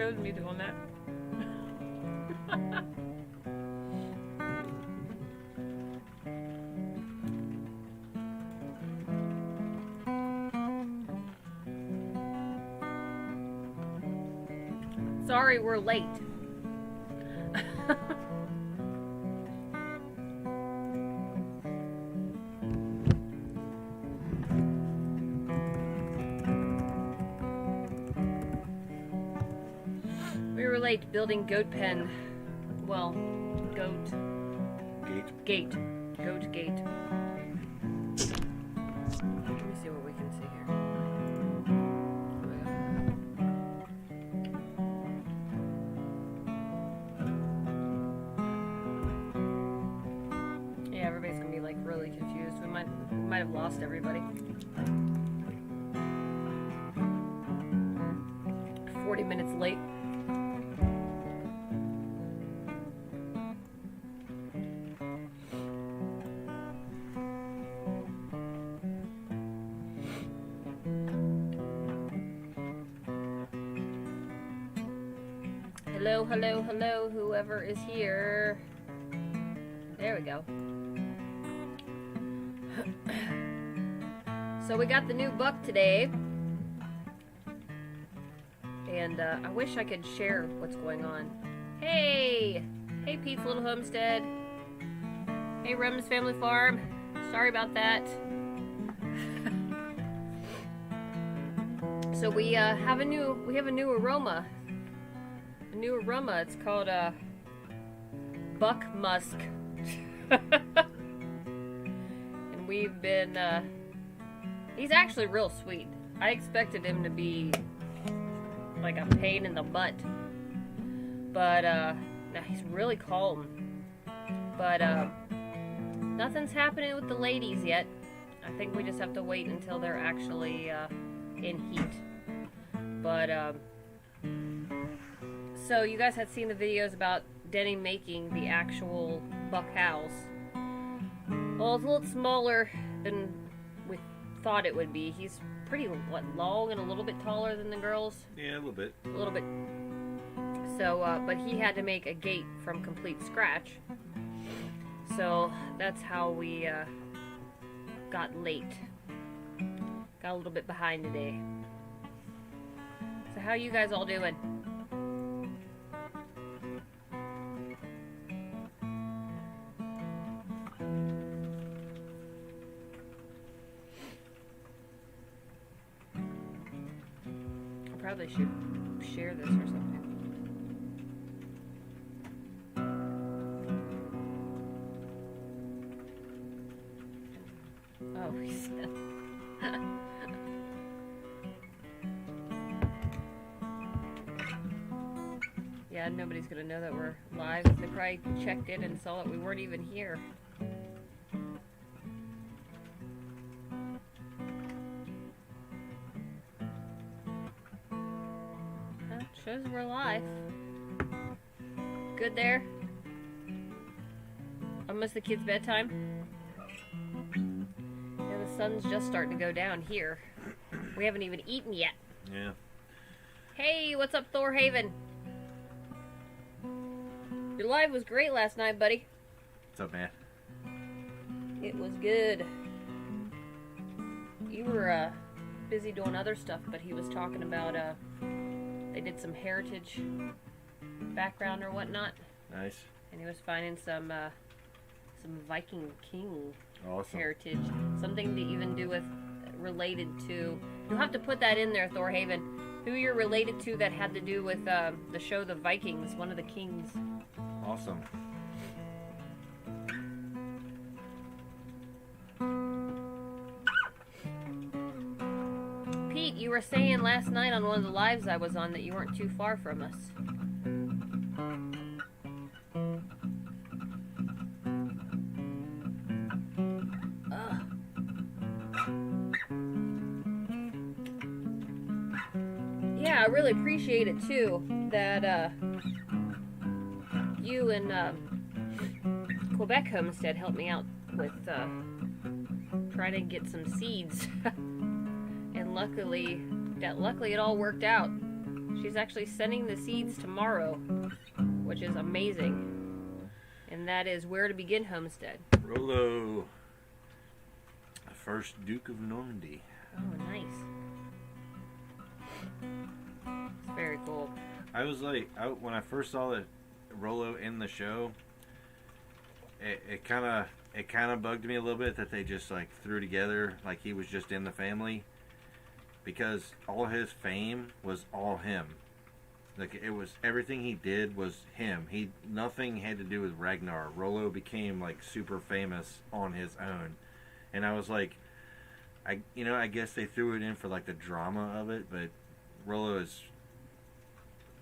showed me doing that. Sorry, we're late. We were late building goat pen. Well, goat gate. Goat gate. Let me see what we can see here. Yeah, everybody's gonna be like really confused. We might have lost everybody. 40 minutes late. Hello, hello, hello, whoever is here. There we go. So we got the new buck today. And I wish I could share what's going on. Hey! Hey, Pete's Little Homestead. Hey, Rem's Family Farm. Sorry about that. So we have a new aroma. A new aroma. It's called Buck Musk. And we've been he's actually real sweet. I expected him to be like a pain in the butt, but no, he's really calm. But nothing's happening with the ladies yet. I think we just have to wait until they're actually in heat. But so you guys had seen the videos about Denny making the actual buck house. Well, it's a little smaller than we thought it would be. He's pretty, long and a little bit taller than the girls? Yeah, a little bit. A little bit. So, but he had to make a gate from complete scratch. So, that's how we got late. Got a little bit behind today. So, how you guys all doing? Probably should share this or something. Oh, he said. Yeah, nobody's gonna know that we're live. They probably checked in and saw that we weren't even here. Shows we're live. Good there? Almost the kids' bedtime. Yeah, the sun's just starting to go down here. We haven't even eaten yet. Yeah. Hey, what's up, Thorhaven? Your live was great last night, buddy. What's up, man? It was good. You were busy doing other stuff, but he was talking about they did some heritage background or whatnot. Nice. And he was finding some Viking king Awesome. heritage. Something to even do with related to. You'll have to put that in there, Thorhaven. Who you're related to that had to do with the show The Vikings, one of the kings. Awesome. Pete, you were saying last night on one of the lives I was on that you weren't too far from us. Yeah, I really appreciate it too that you and Quebec Homestead helped me out with trying to get some seeds. And luckily it all worked out. she's actually sending the seeds tomorrow, which is amazing. And that is Where to Begin Homestead. Rollo. First Duke of Normandy. Oh, nice. It's very cool. I was like, when I first saw the Rollo in the show, it kind of bugged me a little bit that they just like threw together like he was just in the family, because all his fame was all him. Like, it was, everything he did was him. Nothing had to do with Ragnar. Rollo became like super famous on his own. And I was like, I guess they threw it in for like the drama of it, but Rollo is,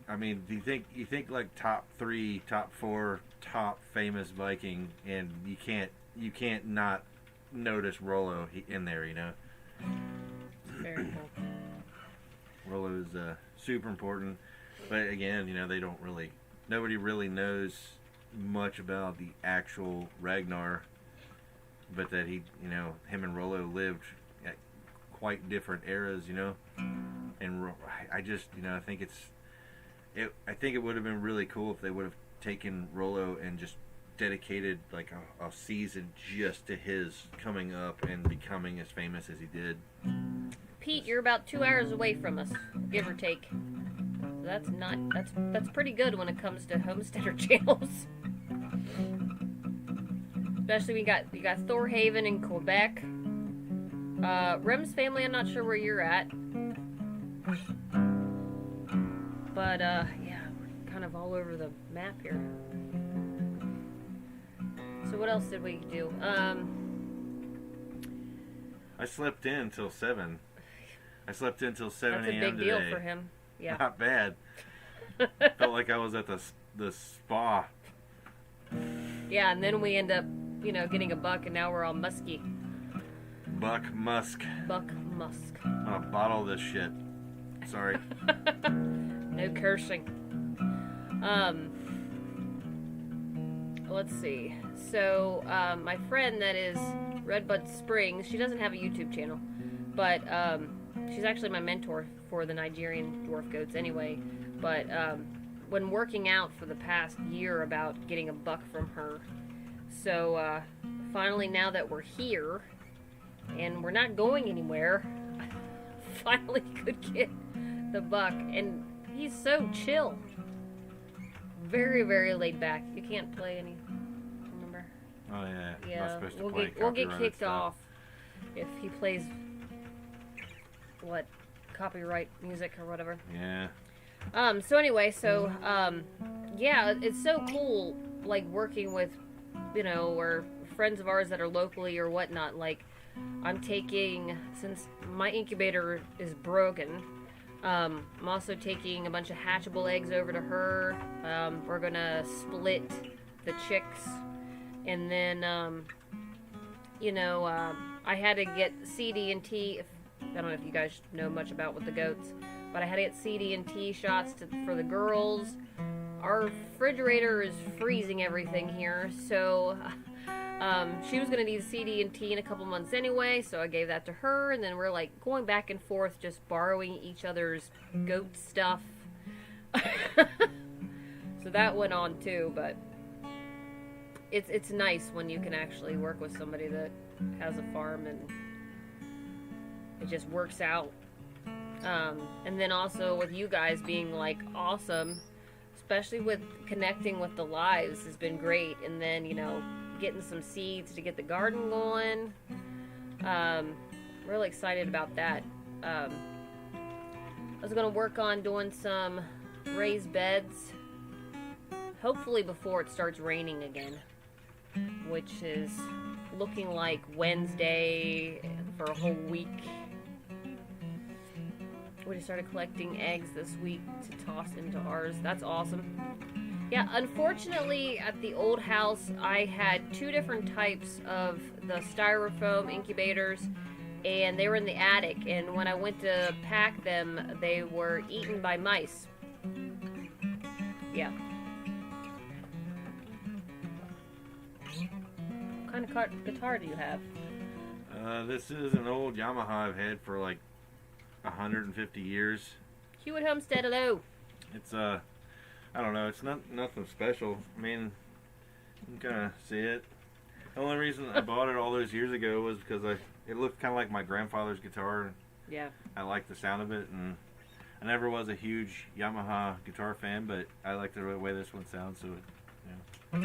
I mean, do you think like top 3, top 4, top famous Viking, and you can't not notice Rollo in there, you know? Very cool. Rollo is super important, but again, nobody really knows much about the actual Ragnar, but that him and Rollo lived at quite different eras, you know. And I just, I think I think it would have been really cool if they would have taken Rollo and just dedicated like a season just to his coming up and becoming as famous as he did. Pete, you're about 2 hours away from us, give or take. That's pretty good when it comes to homesteader channels. Especially we got Thorhaven in Quebec. Rem's family, I'm not sure where you're at. But yeah, we're kind of all over the map here. So what else did we do? I slept in until 7. I slept in until 7 a.m. That's a big today. deal for him. Yeah. Not bad. Felt like I was at the spa. Yeah, and then we end up, getting a buck, and now we're all musky. Buck musk. Buck musk. I'm gonna bottle this shit. Sorry. No cursing. Let's see. So, my friend that is Redbud Springs, she doesn't have a YouTube channel, but she's actually my mentor for the Nigerian dwarf goats anyway. But when working out for the past year about getting a buck from her, so finally now that we're here and we're not going anywhere, finally could get the buck, and he's so chill. Very, very laid back. You can't play any. Remember? Oh yeah. Yeah. Not supposed to play We'll get copyrighted kicked stuff. off if he plays copyright music or whatever. Yeah. So anyway, yeah, it's so cool, like working with, or friends of ours that are locally or whatnot. Like, I'm taking, since my incubator is broken, I'm also taking a bunch of hatchable eggs over to her. We're gonna split the chicks, and then, I had to get CD&T. I don't know if you guys know much about with the goats, but I had to get CD&T shots for the girls. Our refrigerator is freezing everything here, so she was going to need CD&T in a couple months anyway, so I gave that to her, and then we're like going back and forth just borrowing each other's goat stuff. So that went on too, but it's nice when you can actually work with somebody that has a farm and it just works out. And then also with you guys being like awesome, especially with connecting with the lives, has been great. And then, getting some seeds to get the garden going. Really excited about that. I was going to work on doing some raised beds, hopefully before it starts raining again, which is looking like Wednesday for a whole week. We just started collecting eggs this week to toss into ours. That's awesome. Yeah, unfortunately, at the old house, I had 2 different types of the styrofoam incubators, and they were in the attic, and when I went to pack them, they were eaten by mice. Yeah. What kind of guitar do you have? This is an old Yamaha I've had for like 150 years. Hewitt Homestead, hello. It's I don't know. It's nothing special. I mean, you can kind of see it. The only reason I bought it all those years ago was because it looked kind of like my grandfather's guitar. Yeah. I liked the sound of it, and I never was a huge Yamaha guitar fan, but I like the way this one sounds. So, yeah.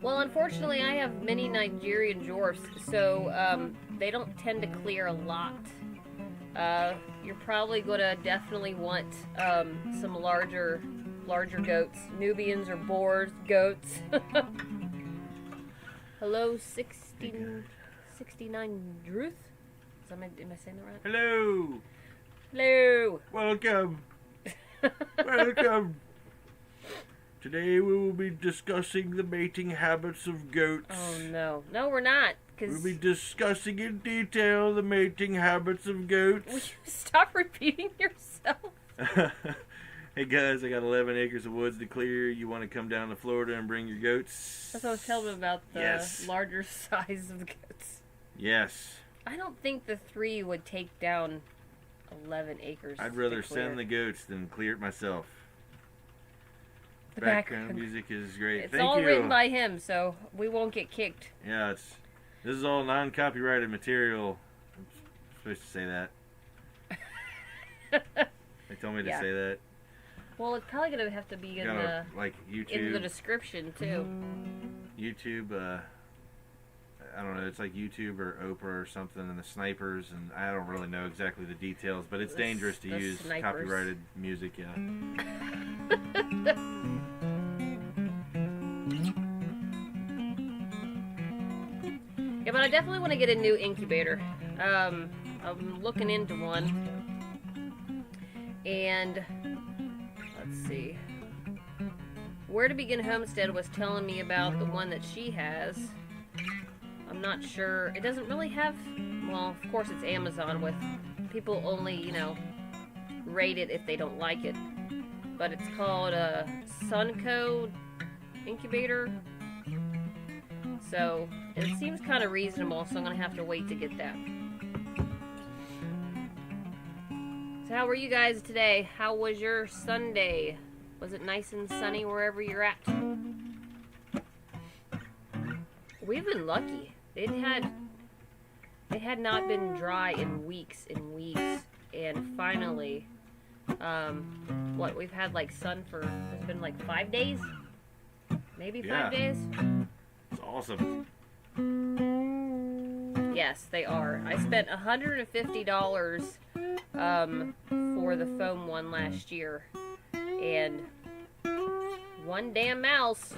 Well, unfortunately, I have many Nigerian dwarfs, so they don't tend to clear a lot. You're probably going to definitely want some larger goats. Nubians or Boers goats. Hello, 69 Druth? Am I saying that right? Hello! Hello! Welcome! Welcome! Today we will be discussing the mating habits of goats. Oh, no. No, we're not. We'll be discussing in detail the mating habits of goats. Will you stop repeating yourself? Hey guys, I got 11 acres of woods to clear. You want to come down to Florida and bring your goats? That's what I was telling them about the Yes. larger size of the goats. Yes. I don't think the 3 would take down 11 acres. I'd rather to clear. send the goats than clear it myself. The Background music is great. It's Thank all you. written by him, so we won't get kicked. Yeah, this is all non-copyrighted material. I'm supposed to say that. They told me to Yeah. say that. Well, it's probably gonna have to be in Gotta, the like YouTube. description too. YouTube. I don't know. It's like YouTube or Oprah or something, and the snipers, and I don't really know exactly the details, but it's dangerous to The use snipers. copyrighted music. Yeah. Yeah, but I definitely want to get a new incubator. I'm looking into one, and let's see. Where to Begin Homestead was telling me about the one that she has. I'm not sure. It doesn't really have. Well, of course it's Amazon with people only, rate it if they don't like it. But it's called Sunco Incubator. So it seems kind of reasonable, so I'm going to have to wait to get that. So how were you guys today? How was your Sunday? Was it nice and sunny wherever you're at? We've been lucky. It had not been dry in weeks and weeks, and finally, we've had like sun for, it's been like 5 days? Maybe 5 days? It's awesome. Yes, they are. I spent $150 for the foam one last year, and one damn mouse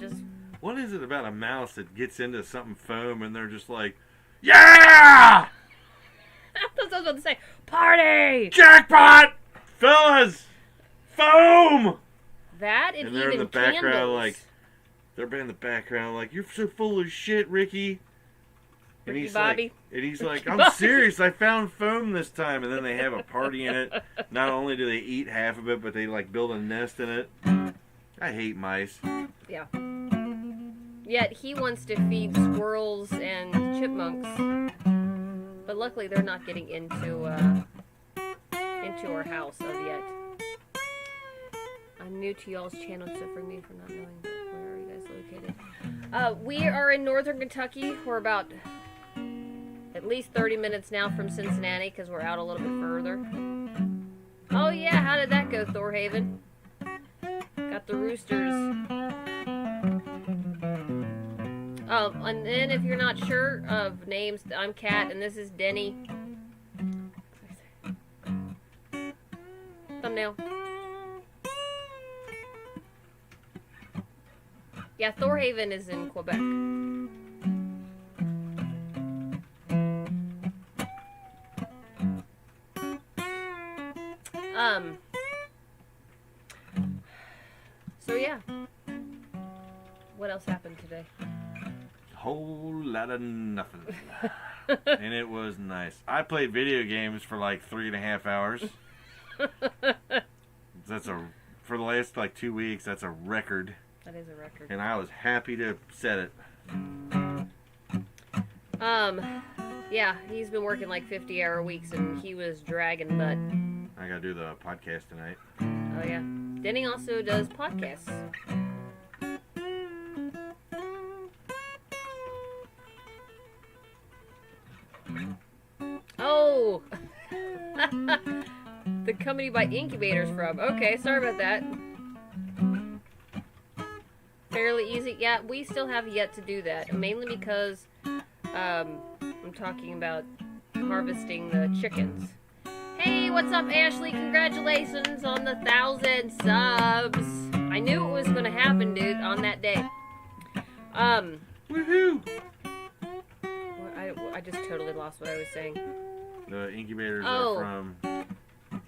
just... What is it about a mouse that gets into something foam and they're just like, yeah! That's what I was about to say. Party! Jackpot! Fellas! Foam! That and they're even in the background candles. they're in the background like, you're so full of shit, Ricky. And Ricky he's Bobby. like, I'm serious, I found foam this time. And then they have a party in it. Not only do they eat half of it, but they like build a nest in it. I hate mice. Yeah. Yet he wants to feed squirrels and chipmunks, but luckily they're not getting into our house as yet. I'm new to y'all's channel, so forgive me for not knowing where are you guys located. We are in northern Kentucky. We're about at least 30 minutes now from Cincinnati because we're out a little bit further. Oh yeah, how did that go, Thorhaven? Got the roosters. And then if you're not sure of names, I'm Kat and this is Denny. Thumbnail. Yeah, Thorhaven is in Quebec. So yeah. What else happened today? Whole lot of nothing. And it was nice. I played video games for like 3.5 hours. For the last like 2 weeks, that's a record. That is a record. And I was happy to set it. Yeah, he's been working like 50-hour weeks, and he was dragging butt. I gotta do the podcast tonight. Oh, yeah. Denny also does podcasts. Oh! The company by Incubators from. Okay, sorry about that. Fairly easy. Yeah, we still have yet to do that. Mainly because I'm talking about harvesting the chickens. Hey, what's up, Ashley? Congratulations on the 1,000 subs. I knew it was going to happen, dude, on that day. Woohoo! I just totally lost what I was saying. The incubators Oh. are from...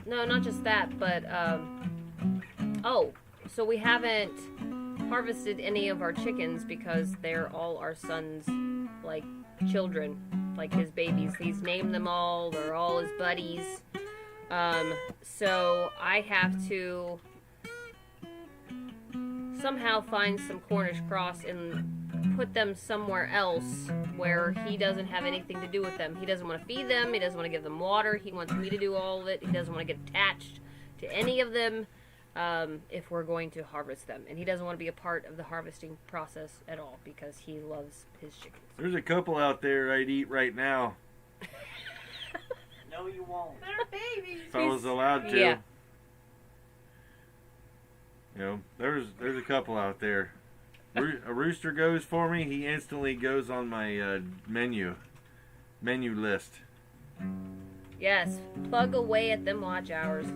No, not just that, but, oh, so we haven't harvested any of our chickens because they're all our son's, like, children, like his babies. He's named them all, they're all his buddies. So I have to somehow find some Cornish cross and put them somewhere else where he doesn't have anything to do with them. He doesn't want to feed them. He doesn't want to give them water. He wants me to do all of it. He doesn't want to get attached to any of them if we're going to harvest them. And he doesn't want to be a part of the harvesting process at all because he loves his chickens. There's a couple out there I'd eat right now. No, you won't. They're babies. If I was allowed to. Yeah. You know, there's a couple out there. A rooster goes for me, he instantly goes on my menu list. Yes, plug away at them watch hours.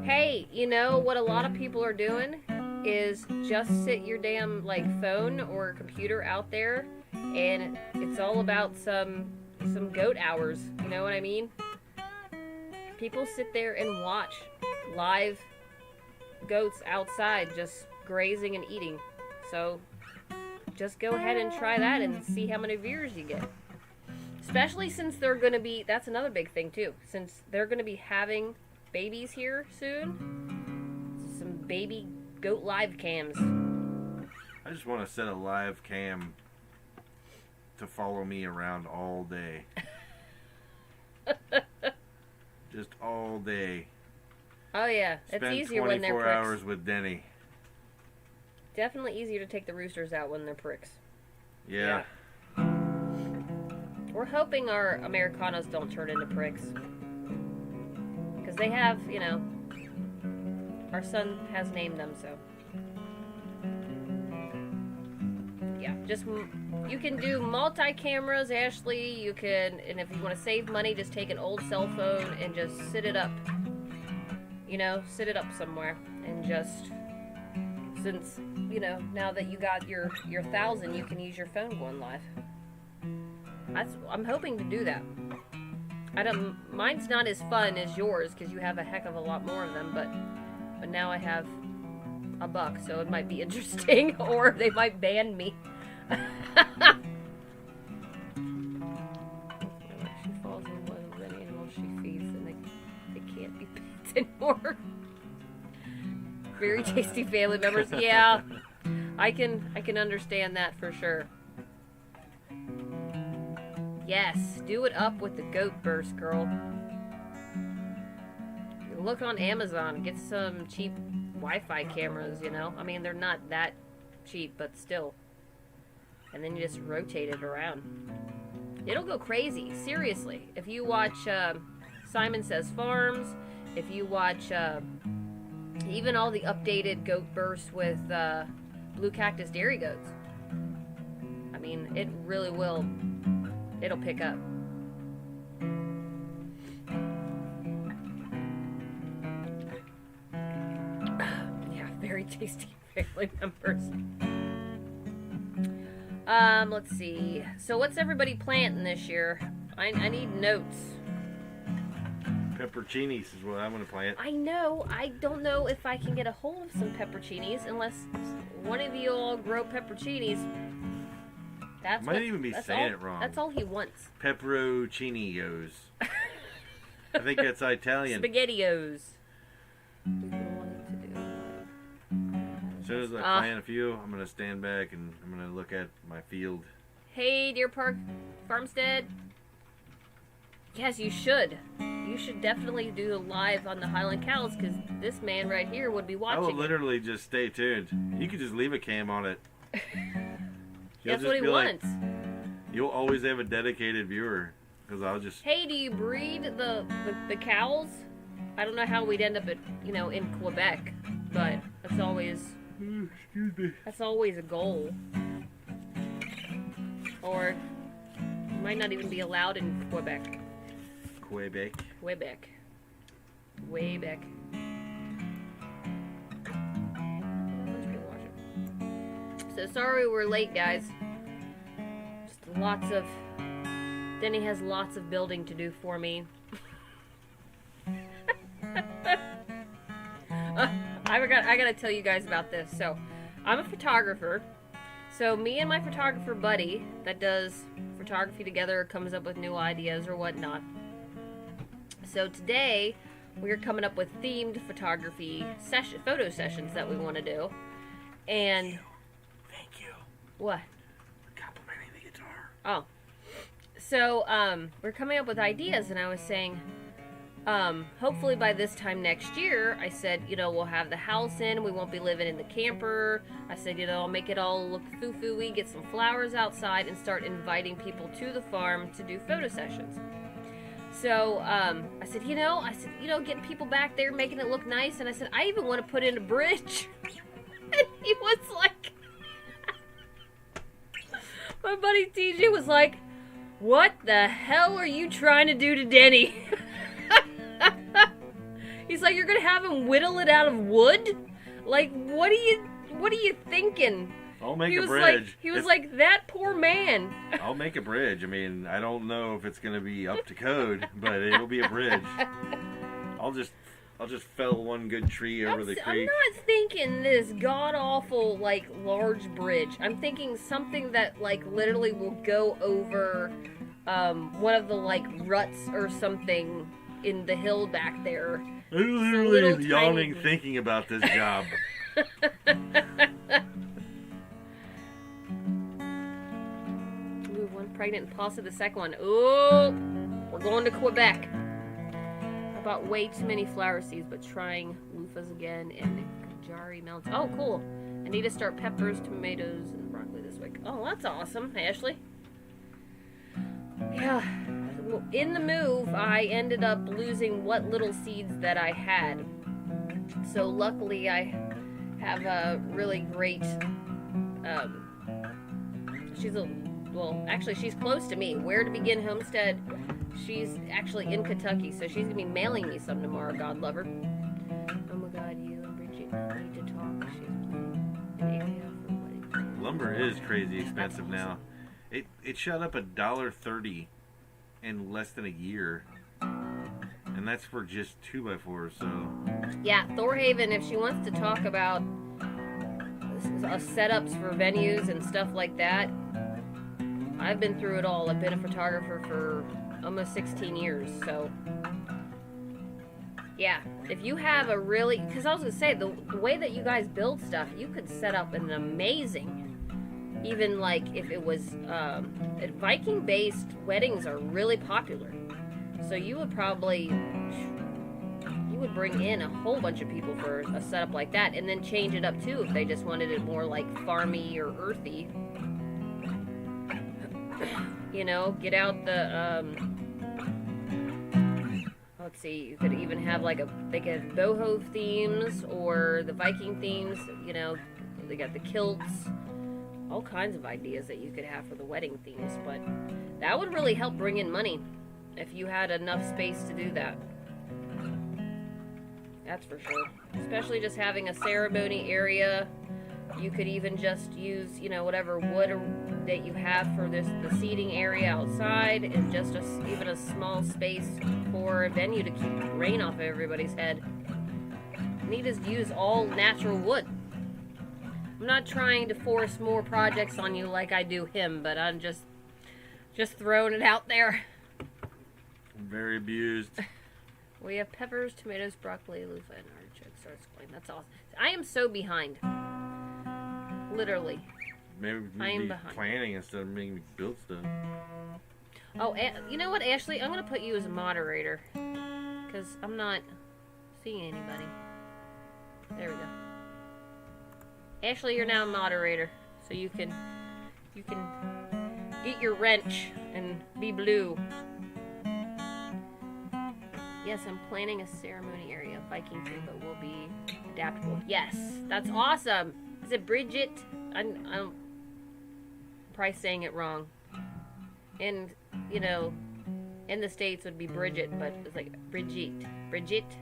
Hey, you know what a lot of people are doing is just sit your damn like phone or computer out there, and it's all about some goat hours. You know what I mean? People sit there and watch live goats outside just grazing and eating. So just go ahead and try that and see how many viewers you get. Especially since they're going to be, that's another big thing too, since they're going to be having babies here soon. Some baby goat live cams. I just want to set a live cam to follow me around all day. Just all day. Oh yeah, it's Spend easier when they're 24 pricks. hours with Denny. Definitely easier to take the roosters out when they're pricks. Yeah. We're hoping our Americanos don't turn into pricks. Because they have, you know, our son has named them, so. Yeah, just, you can do multi-cameras, Ashley. You can, and if you want to save money, just take an old cell phone and just sit it up. You know, sit it up somewhere and just, since, you know, now that you got your 1,000, you can use your phone going live. I'm hoping to do that. Mine's not as fun as yours because you have a heck of a lot more of them, but now I have a buck, so it might be interesting, or they might ban me. She falls in love with any animal she feeds, and they can't be pets anymore. Very tasty family members. Yeah, I can understand that for sure. Yes, do it up with the goat burst, girl. Look on Amazon, get some cheap Wi-Fi cameras, you know? I mean, they're not that cheap, but still. And then you just rotate it around. It'll go crazy, seriously. If you watch Simon Says Farms, if you watch even all the updated goat bursts with Blue Cactus Dairy Goats. I mean, it really will. It'll pick up. Yeah, very tasty family members. Let's see. So what's everybody planting this year? I need notes. Pepperoncinis is what I'm going to plant. I know. I don't know if I can get a hold of some pepperoncinis unless one of you all grow pepperoncinis. That's Might even be saying it wrong. That's all he wants. Pepperoncinos. I think that's Italian. SpaghettiOs. As soon as I plant a few, I'm going to stand back and I'm going to look at my field. Hey, Deer Park Farmstead. Yes, you should. You should definitely do a live on the Highland Cows, because this man right here would be watching. I will literally just stay tuned. You could just leave a cam on it. That's what he wants. You'll always have a dedicated viewer, because I'll just... Hey, do you breed the cows? I don't know how we'd end up at, in Quebec, but that's always... Excuse me. That's always a goal. Or you might not even be allowed in Quebec. Quebec. Way back. So sorry we're late, guys. Just Denny has lots of building to do for me. I gotta tell you guys about this. So, I'm a photographer. So, me and my photographer buddy that does photography together comes up with new ideas or whatnot. So, today we're coming up with themed photography photo sessions that we want to do. And Thank you. what? For complimenting the guitar. Oh. So, we're coming up with ideas, and I was saying, hopefully by this time next year, I said, we'll have the house in, we won't be living in the camper. I said, I'll make it all look foo-foo-y, get some flowers outside, and start inviting people to the farm to do photo sessions. So, I said, getting people back there, making it look nice, and I said, I even want to put in a bridge. And he was like, my buddy TJ was like, what the hell are you trying to do to Denny? He's like, you're gonna have him whittle it out of wood? Like, what are you thinking? I'll make a bridge. He was like, that poor man. I'll make a bridge. I mean, I don't know if it's gonna be up to code, but it'll be a bridge. I'll just fell one good tree over the creek. I'm not thinking this god-awful, large bridge. I'm thinking something that, literally will go over, one of the, ruts or something in the hill back there. I'm literally yawning thinking about this job. Ooh, one pregnant and pasta, the second one. Ooh, we're going to Quebec. I bought way too many flower seeds, but trying loofahs again and Kajari melons. Oh, cool. I need to start peppers, tomatoes, and broccoli this week. Oh, that's awesome, Ashley. Yeah. In the move, I ended up losing what little seeds that I had. So luckily, I have a really great. She's close to me. Where to Begin Homestead. She's actually in Kentucky, so she's gonna be mailing me some tomorrow. God love her. Oh my God, you and Bridget need to talk. She's playing an area for wedding. Lumber is crazy expensive now. It shot up $1.30 in less than a year, and that's for just 2x4s. So yeah, Thorhaven, if she wants to talk about setups for venues and stuff like that, I've been through it all. I've been a photographer for almost 16 years, so yeah, if you have a really, because I was gonna say, the way that you guys build stuff, you could set up an amazing, even if it was Viking based weddings are really popular, so you would bring in a whole bunch of people for a setup like that, and then change it up too if they just wanted it more farmy or earthy. Get out the let's see, you could even have they could have boho themes or the Viking themes, they got the kilts, all kinds of ideas that you could have for the wedding themes, but that would really help bring in money if you had enough space to do that. That's for sure. Especially just having a ceremony area. You could even just use, whatever wood that you have for the seating area outside, and just even a small space for a venue to keep rain off of everybody's head. You need to use all natural wood. I'm not trying to force more projects on you like I do him, but I'm just throwing it out there. I'm very abused. We have peppers, tomatoes, broccoli, loofah, and artichokes. That's awesome. I am so behind. Literally maybe I am be behind. planning instead of making me build stuff. Oh, you know what, Ashley? I'm gonna put you as a moderator because I'm not seeing anybody. There we go. Ashley, you're now a moderator, so you can get your wrench and be blue. Yes, I'm planning a ceremony area, Viking theme, but will be adaptable. Yes, that's awesome. Is it Bridget? I'm probably saying it wrong. And, you know, in the States would be Bridget, but it's like Brigitte. Brigitte.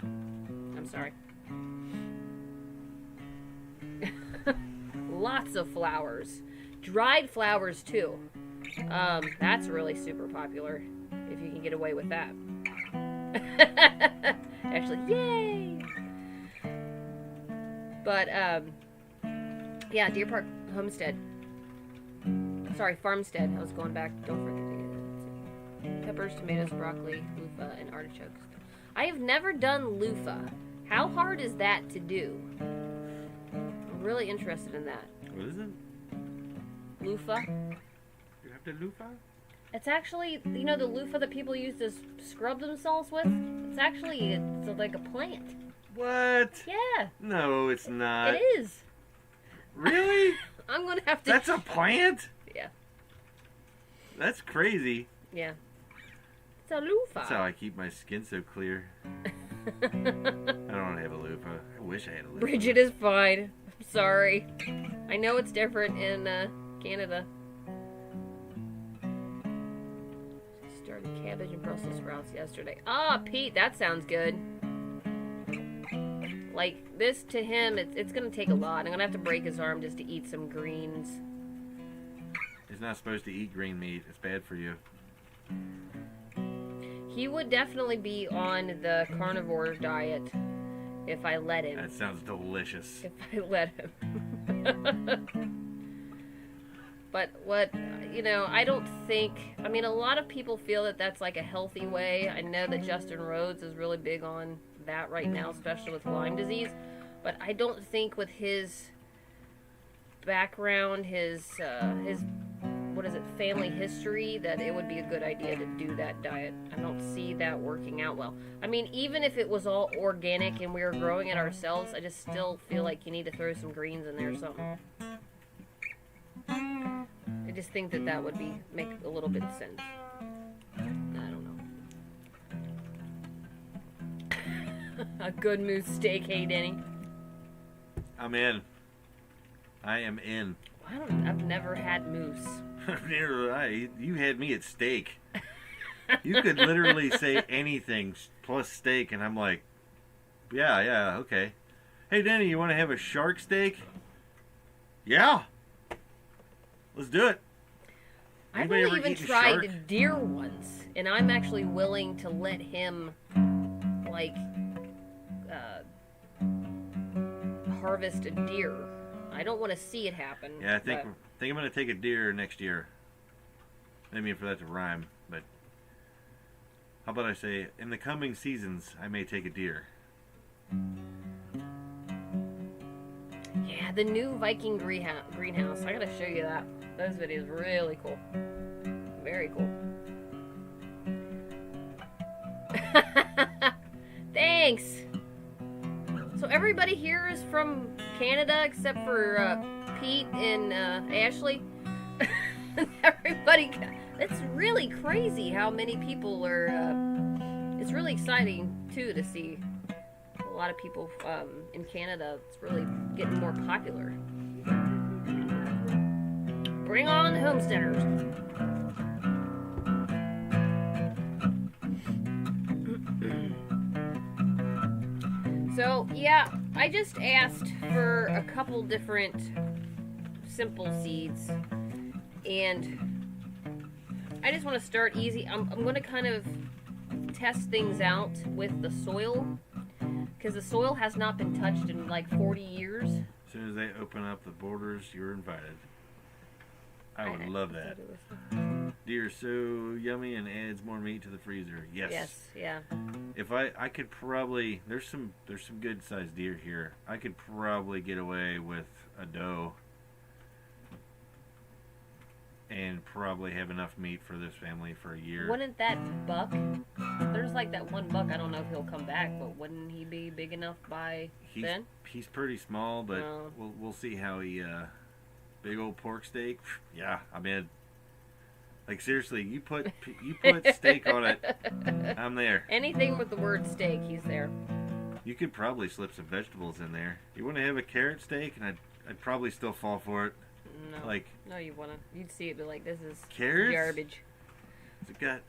I'm sorry. Lots of flowers. Dried flowers, too. That's really super popular, if you can get away with that. Actually, yay! But, yeah, Deer Park Homestead. Sorry, Farmstead. I was going back. Don't forget to get peppers, tomatoes, broccoli, loofah, and artichokes. I have never done loofah. How hard is that to do? I'm really interested in that. What is it? Loofah. You have to loofah? It's actually, you know, the loofah that people use to scrub themselves with? It's like a plant. What? Yeah. No, it's not. It is. Really? I'm going to have to... That's a plant? Yeah. That's crazy. Yeah. It's a loofah. That's how I keep my skin so clear. I don't have a loofah. I wish I had a loofah. Bridget is fine. I'm sorry. I know it's different in Canada. Started cabbage and Brussels sprouts yesterday. Ah, Pete, that sounds good. Like, this to him, it's going to take a lot. I'm going to have to break his arm just to eat some greens. He's not supposed to eat green meat. It's bad for you. He would definitely be on the carnivore diet if I let him. That sounds delicious. If I let him. But what, you know, I don't think, I mean, a lot of people feel that that's like a healthy way. I know that Justin Rhodes is really big on that right now, especially with Lyme disease. But I don't think with his background, his what is it, family history, that it would be a good idea to do that diet. I don't see that working out well. I mean, even if it was all organic and we were growing it ourselves, I just still feel like you need to throw some greens in there or something. I just think that would make a little bit of sense. I don't know. A good moose steak, hey Denny. I'm in. I am in. I've never had moose. You had me at steak. You could literally say anything plus steak, and I'm like, yeah, okay. Hey, Denny, you want to have a shark steak? Yeah. Let's do it. I've only even tried deer once, and I'm actually willing to let him, like, harvest a deer. I don't want to see it happen. Yeah, I think I'm going to take a deer next year. I didn't mean for that to rhyme, but how about I say, in the coming seasons, I may take a deer. Yeah, the new Viking greenhouse. I gotta show you that. Those videos are really cool. Very cool. Thanks! So everybody here is from Canada except for Pete and Ashley. Everybody, it's really crazy how many people are, it's really exciting too to see a lot of people in Canada. It's really getting more popular. Bring on the homesteaders. So, yeah, I just asked for a couple different simple seeds, and I just want to start easy. I'm going to kind of test things out with the soil, because the soil has not been touched in like 40 years. As soon as they open up the borders, you're invited. I would love that. Deer is so yummy and adds more meat to the freezer. Yes. Yes, yeah. If I could probably, there's some good sized deer here. I could probably get away with a doe probably have enough meat for this family for a year. Wouldn't that buck? There's like that one buck. I don't know if he'll come back, but wouldn't he be big enough by then? He's pretty small, but No. we'll see how he. Big old pork steak. Yeah, I mean, like seriously, you put steak on it, I'm there. Anything with the word steak, he's there. You could probably slip some vegetables in there. You want to have a carrot steak, and I'd probably still fall for it. No, Like, no, you wouldn't. You'd see it, be like, this is carrots? garbage. It's got.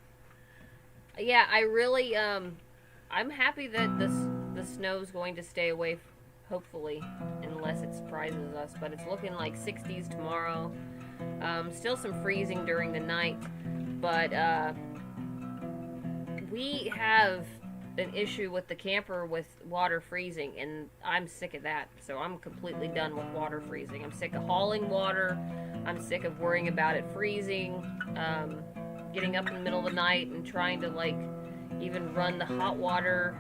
Yeah, I really I'm happy that the snow's going to stay away. Hopefully, unless it surprises us. But it's looking like 60s tomorrow. Still some freezing during the night. But we have an issue with the camper with water freezing. And I'm sick of that. So I'm completely done with water freezing. I'm sick of hauling water. I'm sick of worrying about it freezing. Getting up in the middle of the night and trying to, like, even run the hot water.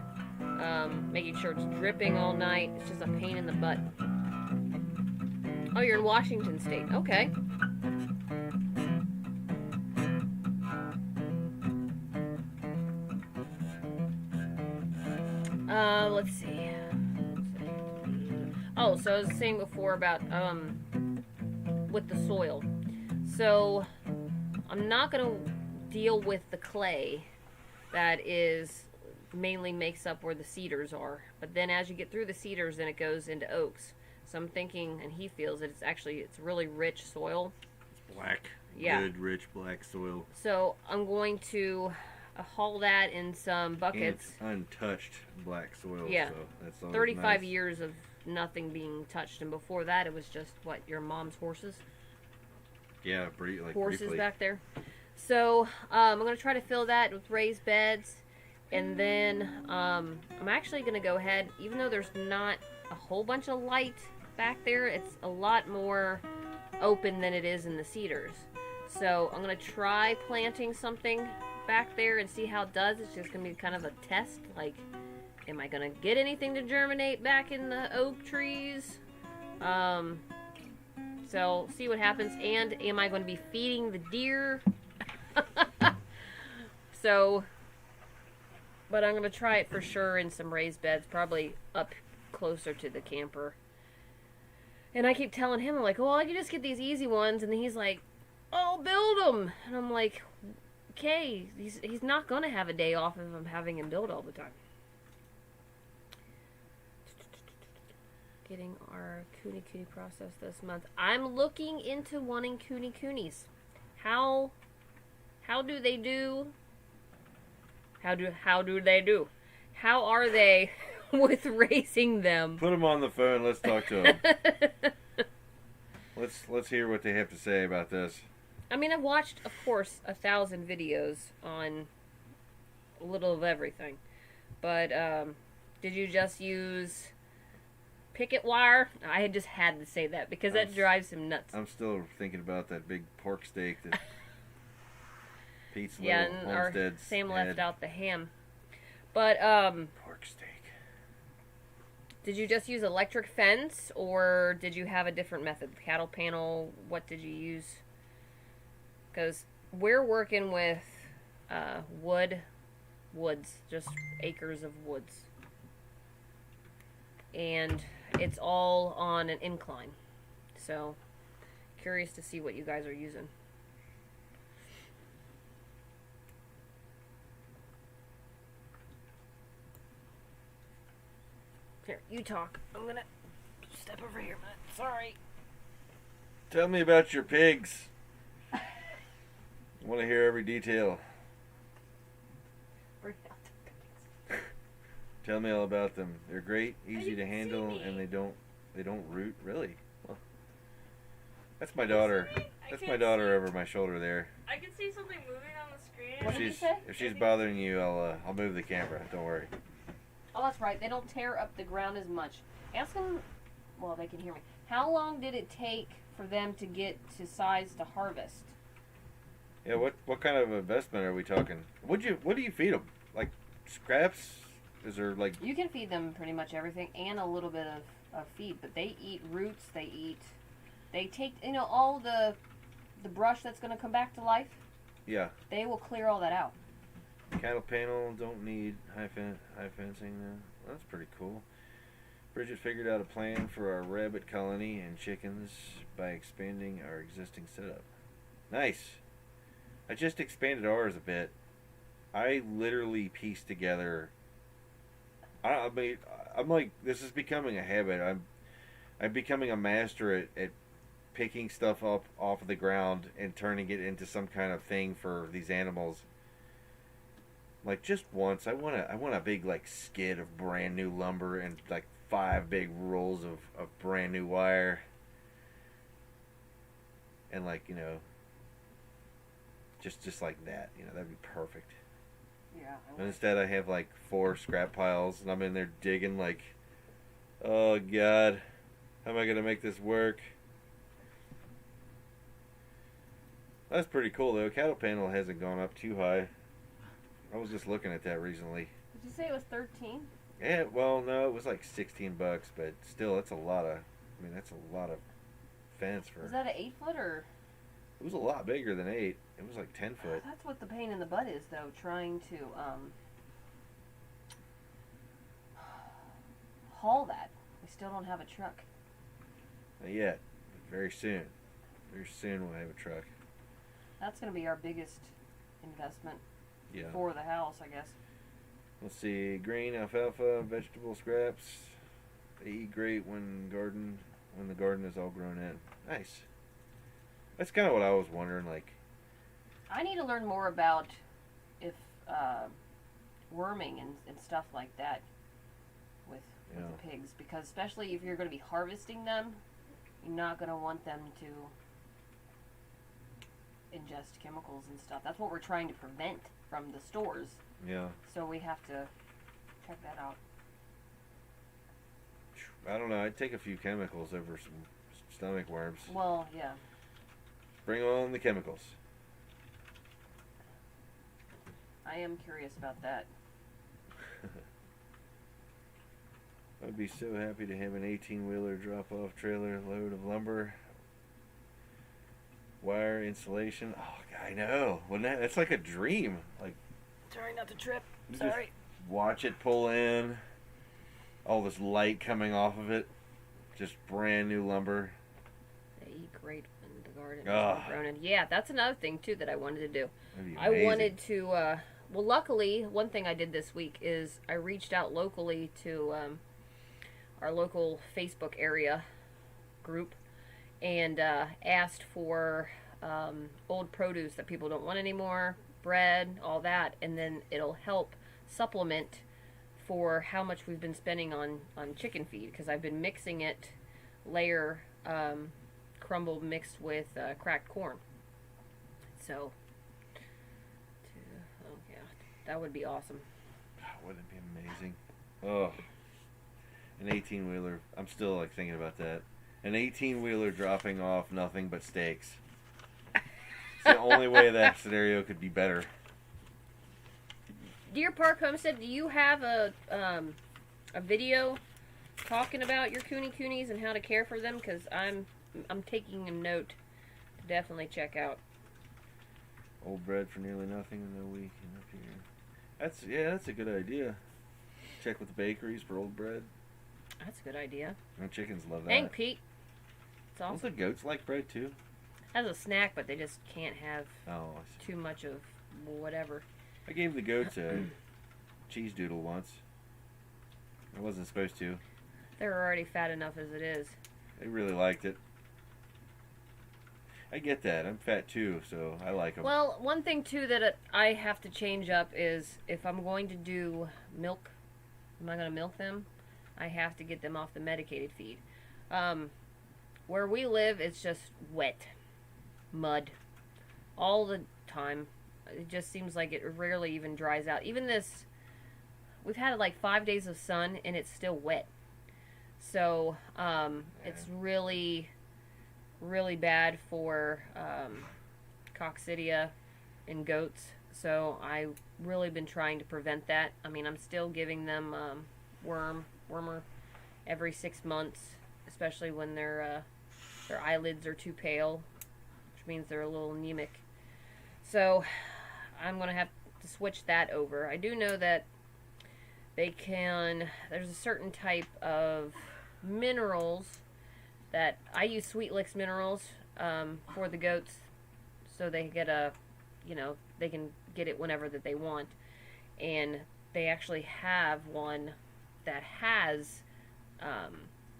Making sure it's dripping all night. It's just a pain in the butt. Oh, you're in Washington State. Okay. Let's see. Oh, so I was saying before about with the soil. So I'm not gonna deal with the clay that is mainly makes up where the cedars are, but then as you get through the cedars, then it goes into oaks. So I'm thinking, and he feels that it's really rich soil. It's black. Yeah. Good, rich black soil. So I'm going to haul that in some buckets. And it's untouched black soil. Yeah. So that's always 35 nice. years of nothing being touched, and before that it was just what, your mom's horses? Yeah, Horses briefly. back there. So I'm going to try to fill that with raised beds. And then I'm actually going to go ahead, even though there's not a whole bunch of light back there, it's a lot more open than it is in the cedars. So I'm going to try planting something back there and see how it does. It's just going to be kind of a test. Like, am I going to get anything to germinate back in the oak trees? So see what happens. And am I going to be feeding the deer? So... But I'm going to try it for sure in some raised beds, probably up closer to the camper. And I keep telling him, I'm like, well, I can just get these easy ones. And then he's like, oh, build them. And I'm like, okay, he's not going to have a day off if I'm having him build all the time. Getting our Koonie process this month. I'm looking into wanting Koonies. How do they do? How do they do? How are they with raising them? Put them on the phone. Let's talk to them. let's hear what they have to say about this. I mean, I've watched, of course, 1,000 videos on a little of everything. But did you just use picket wire? I just had to say that because that drives him nuts. I'm still thinking about that big pork steak that Pete's yeah, little and our homesteads Sam had. left out the ham. But Pork steak. did you just use electric fence, or did you have a different method? Cattle panel? What did you use? Because we're working with woods, just acres of woods, and it's all on an incline. So curious to see what you guys are using. Here, you talk. I'm gonna step over here a minute. Sorry. Tell me about your pigs. I want to hear every detail. Bring out the pigs. Tell me all about them. They're great, easy you to can handle, see me. and they don't root really. Well, that's my daughter. That's my daughter over my shoulder there. I can see something moving on the screen. What did you say? If she's bothering you, I'll move the camera. Don't worry. Oh, that's right. They don't tear up the ground as much. Ask them. Well, they can hear me. How long did it take for them to get to size to harvest? Yeah, what kind of investment are we talking? What do you feed them? Like scraps? Is there like? You can feed them pretty much everything and a little bit of feed, but they eat roots. They take all the the brush that's going to come back to life, Yeah. they will clear all that out. Cattle panel, don't need high fencing. That's pretty cool. Bridget figured out a plan for our rabbit colony and chickens by expanding our existing setup. Nice. I just expanded ours a bit. I literally pieced together. I'm like, this is becoming a habit. I'm becoming a master at picking stuff up off of the ground and turning it into some kind of thing for these animals. Like, just once, I want a big, like, skid of brand new lumber and, like, 5 big rolls of brand new wire. And, like, you know, just like that. You know, that'd be perfect. Yeah. And instead I have, like, 4 scrap piles, and I'm in there digging, like, oh, God, how am I going to make this work? That's pretty cool, though. Cattle panel hasn't gone up too high. I was just looking at that recently. Did you say it was 13? Yeah, well, no, it was like $16, but still, that's a lot of. I mean, that's a lot of fence for. Is that an 8-foot or? It was a lot bigger than 8. It was like 10 foot. That's what the pain in the butt is, though. Trying to haul that. We still don't have a truck. Not yet. But very soon. Very soon we'll have a truck. That's going to be our biggest investment Yeah. for the house, I guess. Let's see. Green, alfalfa, vegetable scraps. They eat great when the garden is all grown in. Nice. That's kind of what I was wondering. Like, I need to learn more about if worming and stuff like that with Yeah. the pigs, because especially if you're going to be harvesting them, you're not going to want them to ingest chemicals and stuff. That's what we're trying to prevent from the stores. yeah. So we have to check that out. I don't know. I'd take a few chemicals over some stomach worms. Well, yeah. Bring on the chemicals. I am curious about that. I'd be so happy to have an 18-wheeler drop-off trailer load of lumber, wire insulation. Oh, I know. That's like a dream. Like, Sorry, not to trip. you Sorry. just watch it pull in. All this light coming off of it. Just brand new lumber. They eat great in the garden. Ah. Grown in. Yeah, that's another thing too that I wanted to do. That'd be I amazing. wanted to. Well, luckily, one thing I did this week is I reached out locally to our local Facebook area group and asked for old produce that people don't want anymore, bread, all that, and then it'll help supplement for how much we've been spending on chicken feed, because I've been mixing it layer crumble mixed with cracked corn. So, oh yeah, that would be awesome. Wouldn't it be amazing? Oh, an 18-wheeler. I'm still like thinking about that. An 18-wheeler dropping off nothing but steaks. It's the only way that scenario could be better. Deer Park Homestead, do you have a video talking about your coonies and how to care for them? Because I'm taking a note to definitely check out. Old bread for nearly nothing in a week and up here. That's a good idea. Check with the bakeries for old bread. That's a good idea. And chickens love that. Dang, Pete. It's Don't awesome. the goats like bread too? As a snack, but they just can't have Oh, I see. too much of whatever. I gave the goats a cheese doodle once. I wasn't supposed to. They're already fat enough as it is. They really liked it. I get that. I'm fat too, so I like them. Well, one thing too that I have to change up is if I'm going to do milk, am I going to milk them? I have to get them off the medicated feed. Where we live, it's just wet. Mud. All the time. It just seems like it rarely even dries out. Even this, we've had like 5 days of sun and it's still wet. So, it's really, really bad for coccidia in goats. So I've really been trying to prevent that. I mean, I'm still giving them wormer every 6 months, especially when their eyelids are too pale, which means they're a little anemic. So I'm going to have to switch that over. I do know that there's a certain type of minerals that I use Sweet Licks minerals for the goats, so they get they can get it whenever that they want. And they actually have one that has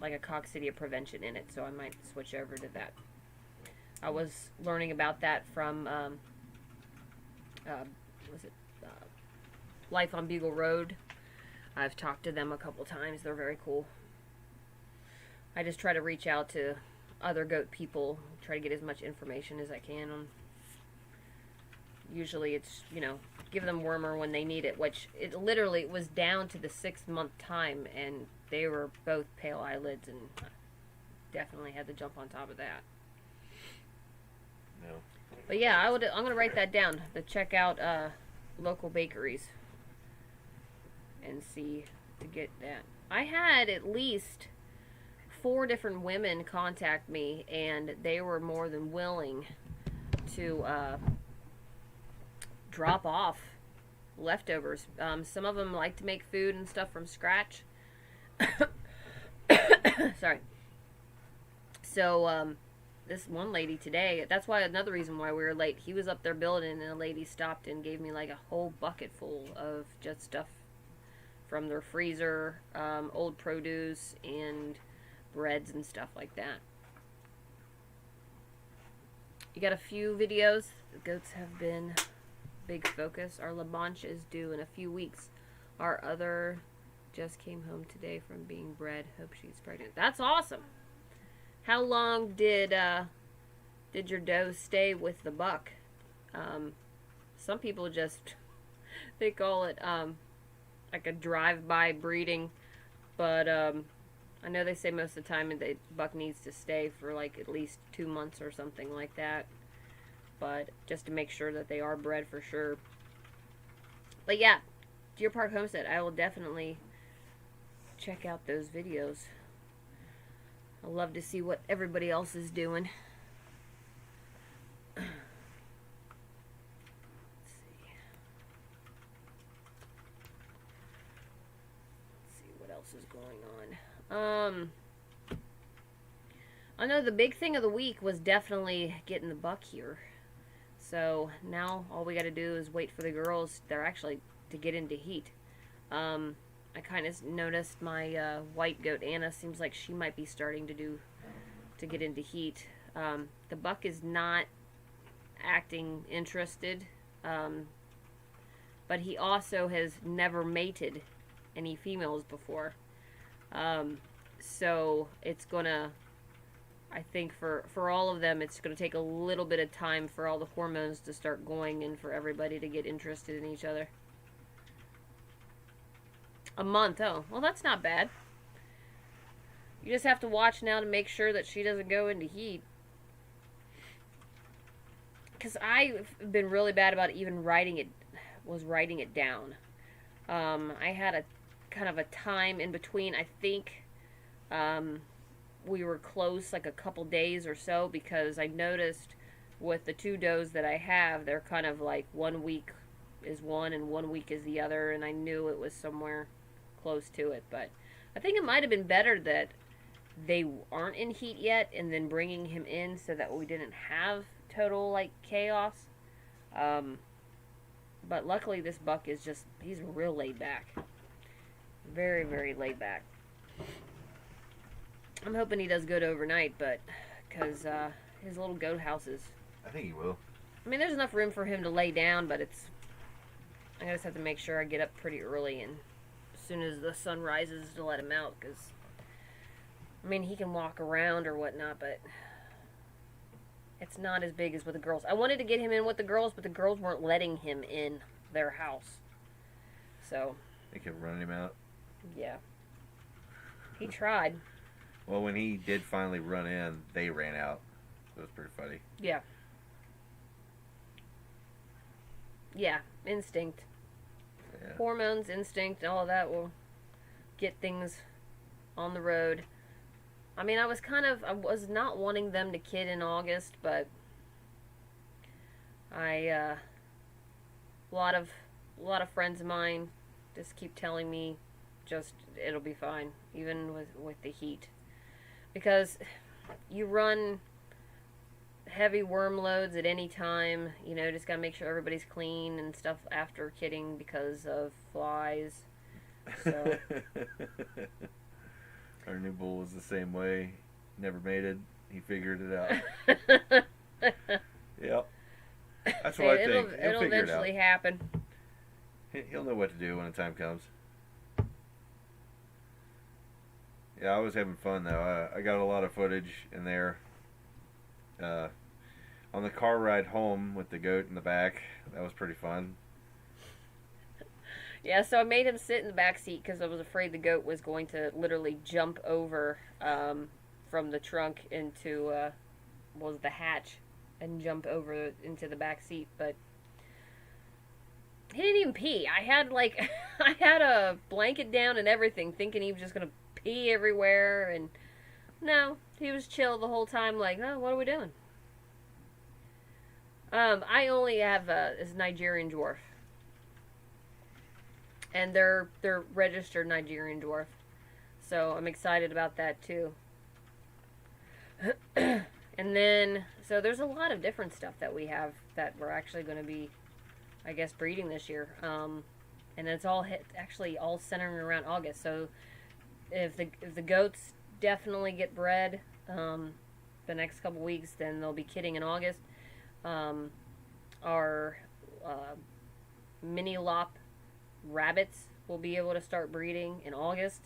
like a coccidia prevention in it, so I might switch over to that. I was learning about that from Life on Beagle Road. I've talked to them a couple times. They're very cool. I just try to reach out to other goat people, try to get as much information as I can on. Usually it's, give them wormer when they need it, which it literally was down to the 6-month time, and they were both pale eyelids, and definitely had to jump on top of that. No. But yeah, I'm going to write that down, to check out local bakeries and see to get that. I had at least 4 different women contact me, and they were more than willing to drop off leftovers. Some of them like to make food and stuff from scratch. Sorry. So this one lady today, that's why another reason why we were late. He was up there building, and a lady stopped and gave me like a whole bucket full of just stuff from their freezer, old produce, and breads and stuff like that. You got a few videos. The goats have been big focus. Our La Manche is due in a few weeks. Our other just came home today from being bred. Hope she's pregnant. That's awesome. How long did your doe stay with the buck? Some people just, they call it like a drive-by breeding, but I know they say most of the time the buck needs to stay for like at least 2 months or something like that, but just to make sure that they are bred for sure. But yeah, Deer Park Homestead, I will definitely check out those videos. I love to see what everybody else is doing. Let's see what else is going on. I know the big thing of the week was definitely getting the buck here. So now all we got to do is wait for the girls. They're actually to get into heat. I kind of noticed my white goat Anna seems like she might be starting to get into heat. The buck is not acting interested, but he also has never mated any females before. So it's gonna, I think for all of them, it's gonna take a little bit of time for all the hormones to start going and for everybody to get interested in each other. A month, oh, well that's not bad. You just have to watch now to make sure that she doesn't go into heat. Because I've been really bad about even writing it down. I had a kind of a time in between. I think we were close like a couple days or so, because I noticed with the 2 does that I have, they're kind of like 1 week is one and 1 week is the other, and I knew it was somewhere close to it. But I think it might have been better that they aren't in heat yet and then bringing him in so that we didn't have total like chaos. But luckily this buck is just, he's real laid back. Very, very laid back. I'm hoping he does good overnight, but because his little goat house is, I think he will. I mean, there's enough room for him to lay down, but I just have to make sure I get up pretty early and as soon as the sun rises to let him out, because I mean, he can walk around or whatnot, but it's not as big as with the girls. I wanted to get him in with the girls, but the girls weren't letting him in their house. So They kept running him out. yeah, he tried. Well, when he did finally run in, they ran out. It was pretty funny. Yeah. Yeah, instinct. Yeah. Hormones, instinct, all of that will get things on the road. I mean, I was not wanting them to kid in August, but A lot of friends of mine just keep telling me, just it'll be fine, even with the heat, because you run heavy worm loads at any time. You know, just gotta make sure everybody's clean and stuff after kidding because of flies. So. Our new bull was the same way. Never mated. He figured it out. Yep. That's what I think. It'll eventually happen. He'll know what to do when the time comes. Yeah, I was having fun though. I got a lot of footage in there. On the car ride home with the goat in the back, that was pretty fun. Yeah, so I made him sit in the back seat because I was afraid the goat was going to literally jump over from the trunk into the hatch and jump over into the back seat. But he didn't even pee. I had I had a blanket down and everything, thinking he was just gonna pee everywhere, and no, he was chill the whole time. Like, oh, what are we doing? I only have this Nigerian dwarf. And they're registered Nigerian dwarf, so I'm excited about that too. And then, so there's a lot of different stuff that we have that we're actually going to be, I guess, breeding this year. And it's all actually all centering around August. So if the goats definitely get bred the next couple weeks, then they'll be kidding in August. Our mini lop rabbits will be able to start breeding in August.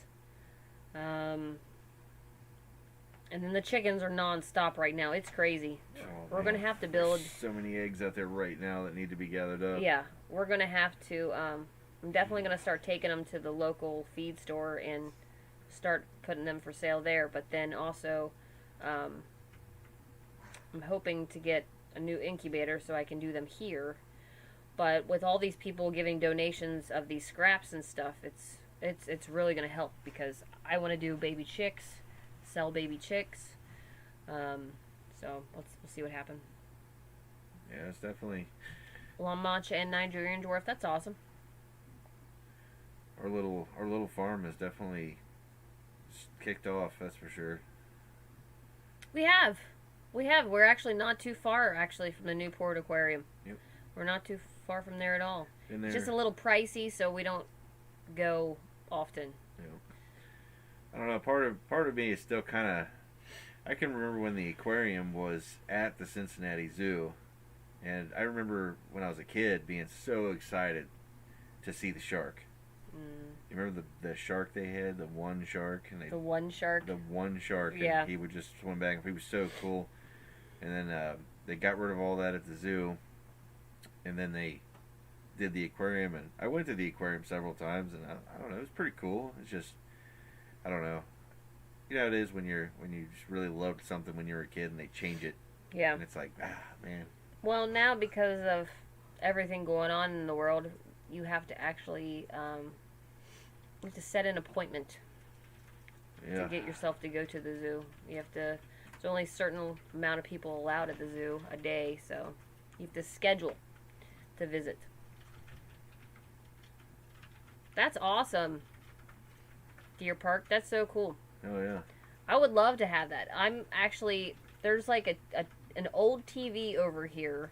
And then the chickens are non-stop right now. It's crazy. Oh, we're going to have to build... There's so many eggs out there right now that need to be gathered up. Yeah, we're going to have to... I'm definitely going to start taking them to the local feed store and start putting them for sale there. But then also, I'm hoping to get a new incubator so I can do them here. But with all these people giving donations of these scraps and stuff, it's really going to help, because I want to do baby chicks, sell baby chicks. So we'll see what happens. Yeah, it's definitely La Mancha and Nigerian dwarf. That's awesome. Our little farm is definitely kicked off. That's for sure. We have. We're actually not too far from the Newport Aquarium. Yep. We're not too far from there at all. Been there. It's just a little pricey, so we don't go often. Yeah. I don't know. Part of me is still kind of. I can remember when the aquarium was at the Cincinnati Zoo, and I remember when I was a kid being so excited to see the shark. You remember the shark they had, the one shark, and the one shark. The one shark, yeah. And he would just swim back. He was so cool. And then they got rid of all that at the zoo, and then they did the aquarium. And I went to the aquarium several times, and I don't know, it was pretty cool. It's just, I don't know. You know how it is when you just really loved something when you were a kid and they change it. Yeah. And it's like, man. Well, now because of everything going on in the world, you have to actually you have to set an appointment to get yourself to go to the zoo. You have to. There's only a certain amount of people allowed at the zoo a day, so you have to schedule to visit. That's awesome. Deer Park. That's so cool. Oh yeah. I would love to have that. There's like an old TV over here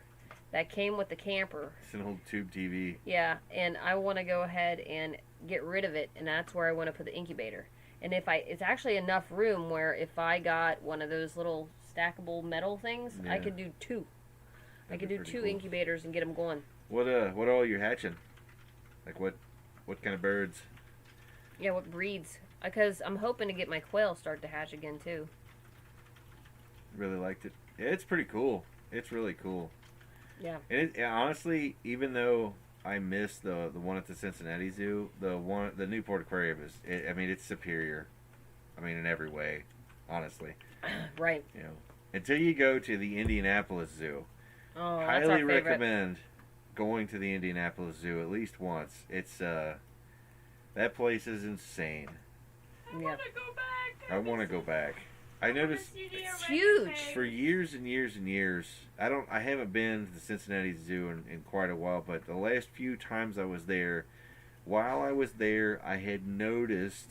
that came with the camper. It's an old tube TV. Yeah, and I want to go ahead and get rid of it, and that's where I want to put the incubator. And it's actually enough room where if I got one of those little stackable metal things, I could do two. I could do two cool. incubators and get them going. What all you hatching? Like what kind of birds? Yeah, what breeds? Because I'm hoping to get my quail start to hatch again too. Really liked it. Yeah, it's pretty cool. It's really cool. Yeah. And honestly, even though I miss the one at the Cincinnati Zoo, the Newport Aquarium it's superior. I mean, in every way, honestly. Right. You know, until you go to the Indianapolis Zoo. Oh, that's highly our favorite. recommend going to the Indianapolis Zoo at least once. It's that place is insane. Yeah. I want to go back. I want to go back. I noticed It's huge. for years and years and years. I haven't been to the Cincinnati Zoo in quite a while, but the last few times I was there, while I was there, I had noticed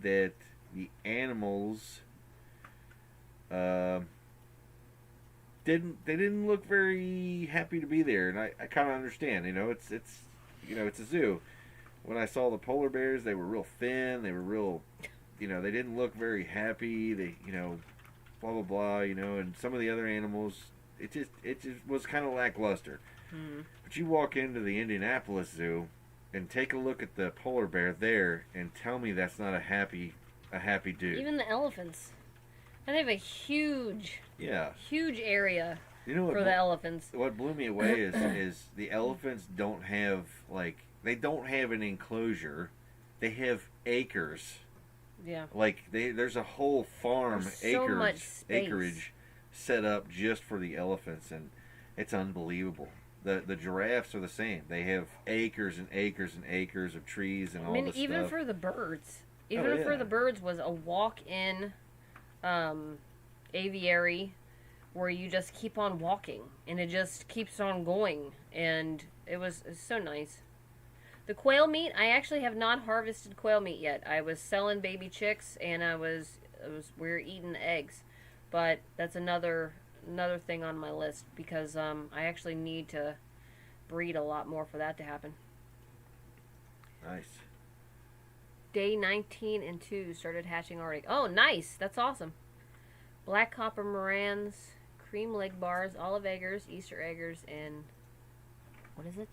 that the animals didn't look very happy to be there, and I kind of understand. It's it's a zoo. When I saw the polar bears, they were real thin. They were real, they didn't look very happy. They, blah blah blah. And some of the other animals, it just was kind of lackluster. Mm. But you walk into the Indianapolis Zoo and take a look at the polar bear there, and tell me that's not a happy dude. Even the elephants. And they have a huge area for the elephants. What blew me away is the elephants don't have they don't have an enclosure. They have acres. Yeah. There's a whole farm acreage set up just for the elephants, and it's unbelievable. The giraffes are the same. They have acres and acres and acres of trees and all this stuff. Even for the birds. For the birds was a walk-in aviary where you just keep on walking and it just keeps on going, and it's so nice. The quail meat, I actually have not harvested quail meat yet. I was selling baby chicks and we're eating the eggs, but that's another thing on my list because I actually need to breed a lot more for that to happen. Nice. Day 19 and 2 started hatching already. Oh, nice. That's awesome. Black copper morans, cream leg bars, olive eggers, Easter eggers, and what is it?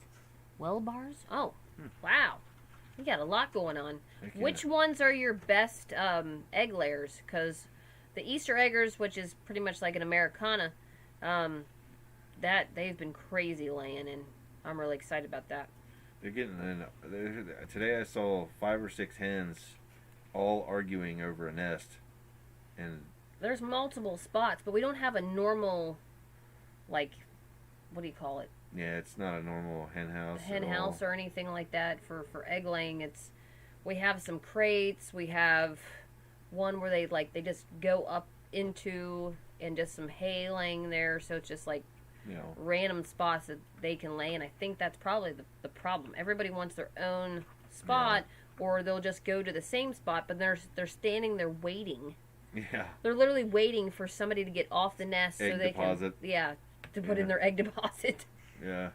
Well bars? Oh, wow. We got a lot going on. Okay. Which ones are your best egg layers? Because the Easter eggers, which is pretty much like an Americana, that they've been crazy laying, and I'm really excited about that. They're getting today I saw 5 or 6 hens all arguing over a nest, and there's multiple spots, but we don't have a normal, what do you call it? Yeah, it's not a normal hen house. House or anything like that for egg laying. We have some crates. We have one where they just go up into, and just some hay laying there, so it's just random spots that they can lay, and I think that's probably the problem. Everybody wants their own spot, or they'll just go to the same spot, but they're standing there waiting. Yeah. They're literally waiting for somebody to get off the nest egg so they deposit. can to put in their egg deposit. Yeah.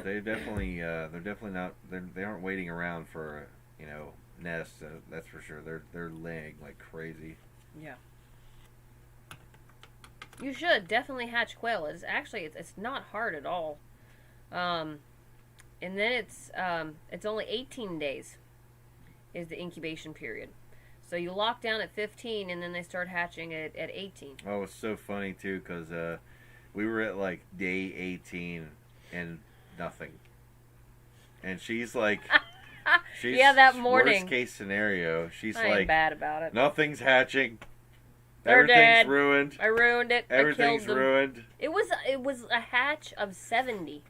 They're definitely not. They aren't waiting around for nests. That's for sure. They're laying like crazy. Yeah. You should definitely hatch quail. It's not hard at all. And then it's only 18 days is the incubation period. So you lock down at 15, and then they start hatching at 18. Oh, it's so funny too, because we were at day 18 and nothing, and she's that morning. Worst case scenario, she's I ain't bad about it. Nothing's hatching. They're Everything's dead. ruined. I ruined it. Everything's I killed them. ruined. It was a hatch of 70.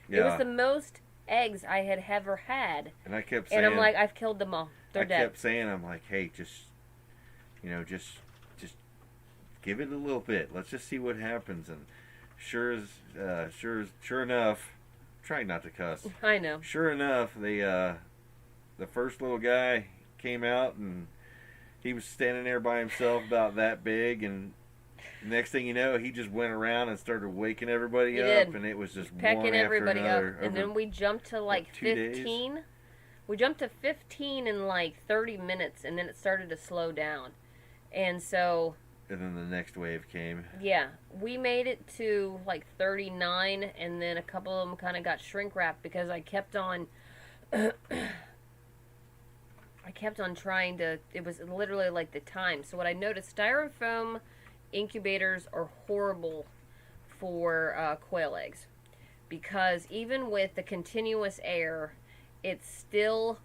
Yeah. It was the most eggs I had ever had. And I kept saying, and I'm like, I've killed them all. They're dead. I kept saying, I'm like, hey, just give it a little bit. Let's just see what happens. And sure enough, trying not to cuss. I know. Sure enough, the first little guy came out, and he was standing there by himself about that big, and next thing you know, he just went around and started waking everybody up, and it was just pecking one everybody after up. another. And then we jumped to 2 15. days? We jumped to 15 in 30 minutes, and then it started to slow down. And so... And then the next wave came. Yeah. We made it to 39, and then a couple of them kind of got shrink wrapped because I kept on... trying to... It was literally the time. So what I noticed, styrofoam incubators are horrible for quail eggs. Because even with the continuous air, it's still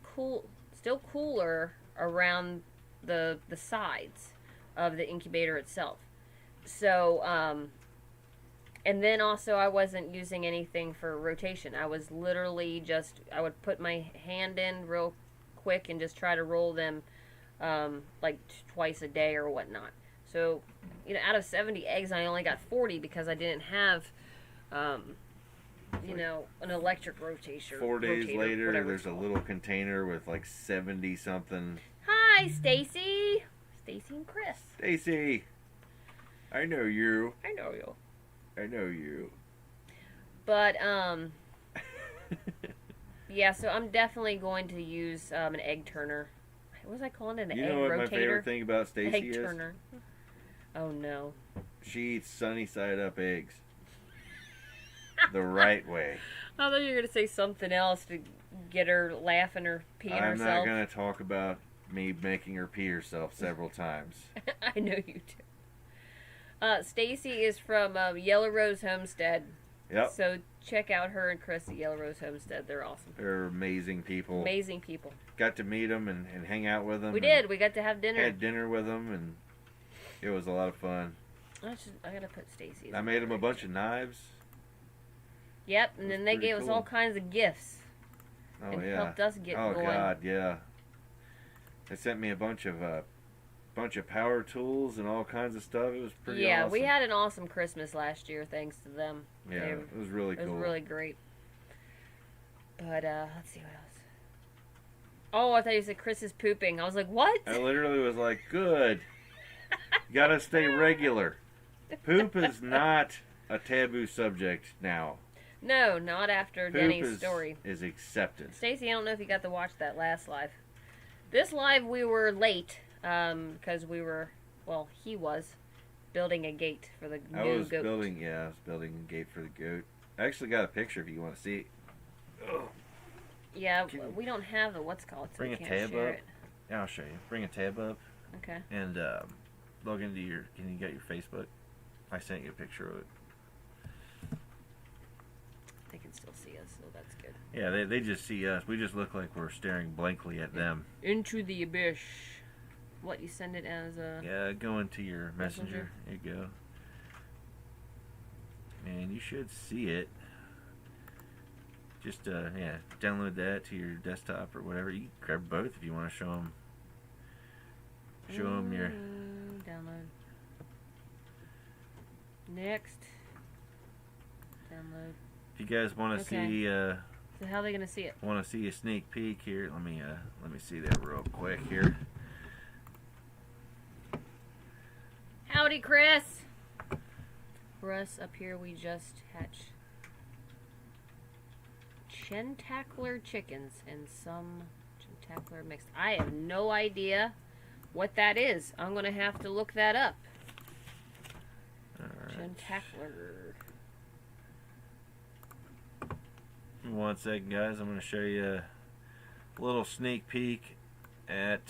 cooler around the sides of the incubator itself. So, and then also I wasn't using anything for rotation. I was literally I would put my hand in real quick and just try to roll them like twice a day or whatnot. So, you know, out of 70 eggs, I only got 40 because I didn't have, you know, an electric rotator. 4 days later, whatever there's it's a called. little container with like 70 something. Hi, Stacy. Stacy and Chris. Stacy, I know you. I know you. I know you. But yeah. So I'm definitely going to use an egg turner. What was I calling it? An You egg know what rotator? my favorite thing about Stacy Egg is? turner. Oh no. She eats sunny side up eggs. The right way. I thought you were gonna say something else to get her laughing or peeing I'm herself. not going to talk about me making her pee herself several times. I know you do. Stacy is from Yellow Rose Homestead. Yep. So check out her and Chris at Yellow Rose Homestead. They're awesome. They're amazing people. Amazing people. Got to meet them and hang out with them. We did. We got to have dinner. Had dinner with them, and it was a lot of fun. I gotta put Stacy's. I made them a bunch of knives. Yep, and then they pretty gave us cool. all kinds of gifts. Oh, and yeah. helped us get Oh, going. God, yeah. They sent me a bunch of power tools and all kinds of stuff. It was pretty Yeah, awesome. we had an awesome Christmas last year thanks to them. Yeah, They- it was really It cool. was really great. But let's see what else. Oh, I thought you said Chris is pooping. I was like, what? I literally was like, good. Gotta stay regular. Poop is not a taboo subject now. No, not after Poop Denny's story. is accepted. Stacy, I don't know if you got to watch that last live. This live we were late because we were, well, he was building a gate for the I new was goat. building a gate for the goat. I actually got a picture if you want to see it. Oh. Yeah, Can- we don't have a what's called, so Bring we a can't tab share up. it. Yeah, I'll show you. Bring a tab up Okay. and log into your. Can you get your Facebook? I sent you a picture of it. They can still see us, so that's good. Yeah, they just see us. We just look like we're staring blankly at them. Into the abyss. What, you send it as a... Yeah, go into your messenger. Messenger. There you go. And you should see it. Just yeah, download that to your desktop or whatever. You can grab both if you want to show them. Show them your. Download. Next. Download. If you guys want to Okay. see So how are they gonna see it? want to see a sneak peek here, let me see that real quick here. Howdy, Chris. For us up here, we just hatch Chentacler chickens and some Chentacler mixed. I have no idea what that is. I'm gonna have to look that up. All right. Chentacler. 1 second, guys. I'm going to show you a little sneak peek at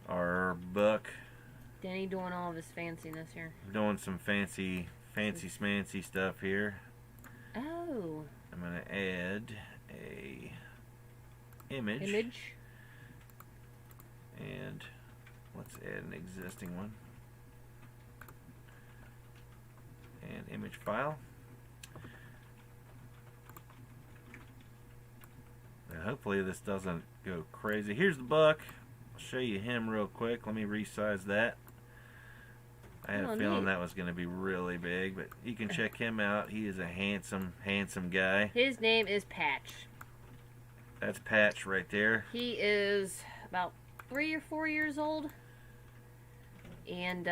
our buck. Denny doing all of his fanciness here. Doing some fancy smancy stuff here. Oh. I'm going to add a image. And let's add an existing one. And image file. Now hopefully this doesn't go crazy. Here's the buck. I'll show you him real quick. Let me resize that. I had Oh, a feeling neat. that was going to be really big, but you can check him out. He is a handsome guy. His name is Patch. That's Patch right there. He is about 3 or 4 years old. And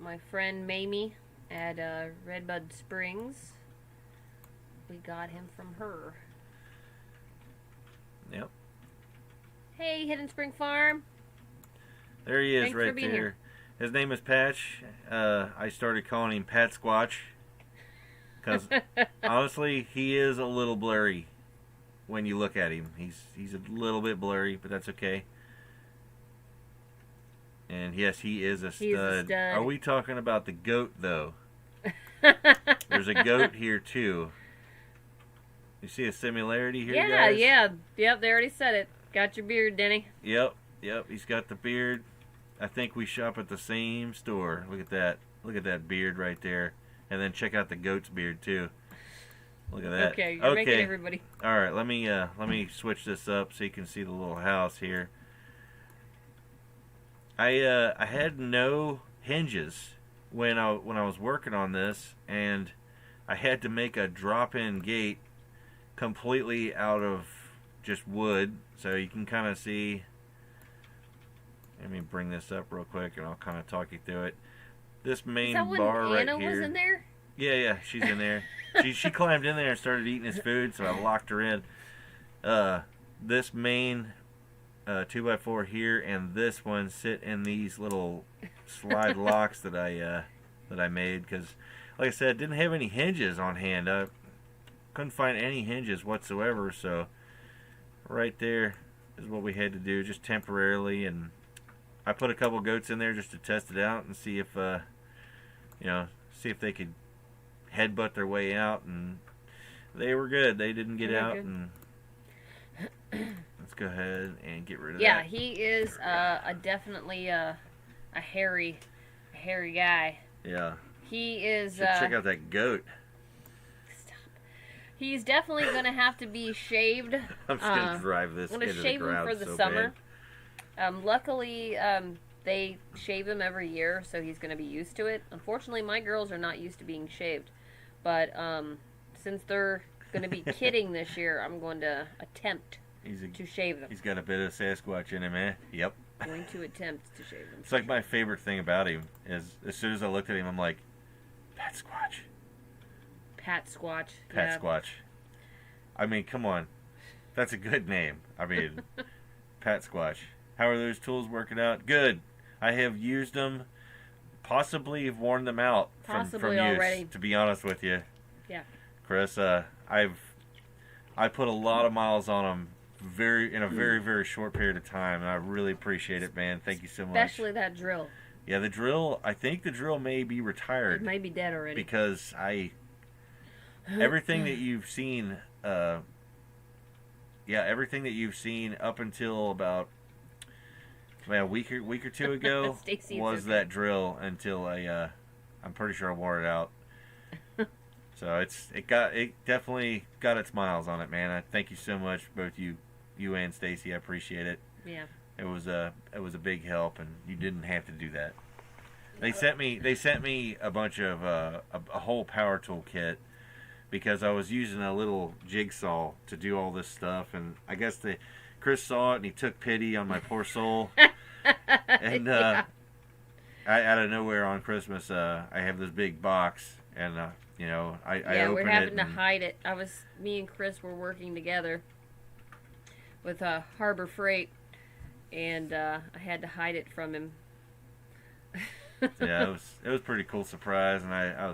my friend Mamie at Redbud Springs, we got him from her. Yep. Hey, Hidden Spring Farm. There he is Thanks for right being there. here. His name is Patch. I started calling him Pat Squatch because honestly, he is a little blurry when you look at him. He's a little bit blurry, but that's okay. And yes, he is a stud. He's a stud. Are we talking about the goat though? There's a goat here too. You see a similarity here, Yeah, guys? yeah. Yep, they already said it. Got your beard, Denny. Yep. He's got the beard. I think we shop at the same store. Look at that. Look at that beard right there. And then check out the goat's beard too. Look at that. Okay, you're making everybody. All right, let me switch this up so you can see the little house here. I had no hinges when I was working on this, and I had to make a drop-in gate completely out of just wood, so you can kind of see. Let me bring this up real quick, and I'll kind of talk you through it. This main bar right Anna here. was in there? Yeah, she's in there. she climbed in there and started eating his food, so I locked her in. This main 2x4 here and this one sit in these little slide locks that I made, because, like I said, didn't have any hinges on hand. I couldn't find any hinges whatsoever, so right there is what we had to do, just temporarily. And I put a couple goats in there just to test it out and see if see if they could headbutt their way out, and they were good. They didn't get out. Good. And let's go ahead and get rid of that. Yeah, he is definitely a hairy guy. Yeah. He is. Check out that goat. Stop. He's definitely going to have to be shaved. I'm just going to drive this into the ground. I'm going to shave him for the summer. Luckily, they shave him every year, so he's going to be used to it. Unfortunately, my girls are not used to being shaved. But since they're going to be kidding this year, I'm going to attempt to shave them. He's got a bit of Sasquatch in him, eh? Yep. Going to attempt to shave them. It's like my favorite thing about him is as soon as I looked at him, I'm like, Pat Squatch. Pat Squatch. Pat Squatch. I mean, come on. That's a good name. I mean, Pat Squatch. How are those tools working out? Good. I have used them. Possibly have worn them out from use, already. To be honest with you. Yeah. Chris, I put a lot of miles on them in a very, very short period of time, and I really appreciate it, man. Thank you so much. Especially that drill. Yeah, the drill, I think the drill may be retired. It may be dead already. Because everything that you've seen, everything that you've seen up until about a week or two ago was that drill until I'm pretty sure I wore it out. So it definitely got its miles on it, man. I thank you so much, both you and Stacy. I appreciate it. Yeah. It was a big help, and you didn't have to do that. They sent me a bunch of a whole power tool kit because I was using a little jigsaw to do all this stuff, and I guess Chris saw it and he took pity on my poor soul. And I, out of nowhere on Christmas, I have this big box, and I opened it. Yeah, we're having to hide it. Me and Chris were working together with Harbor Freight, and I had to hide it from him. Yeah, it was a pretty cool surprise, and I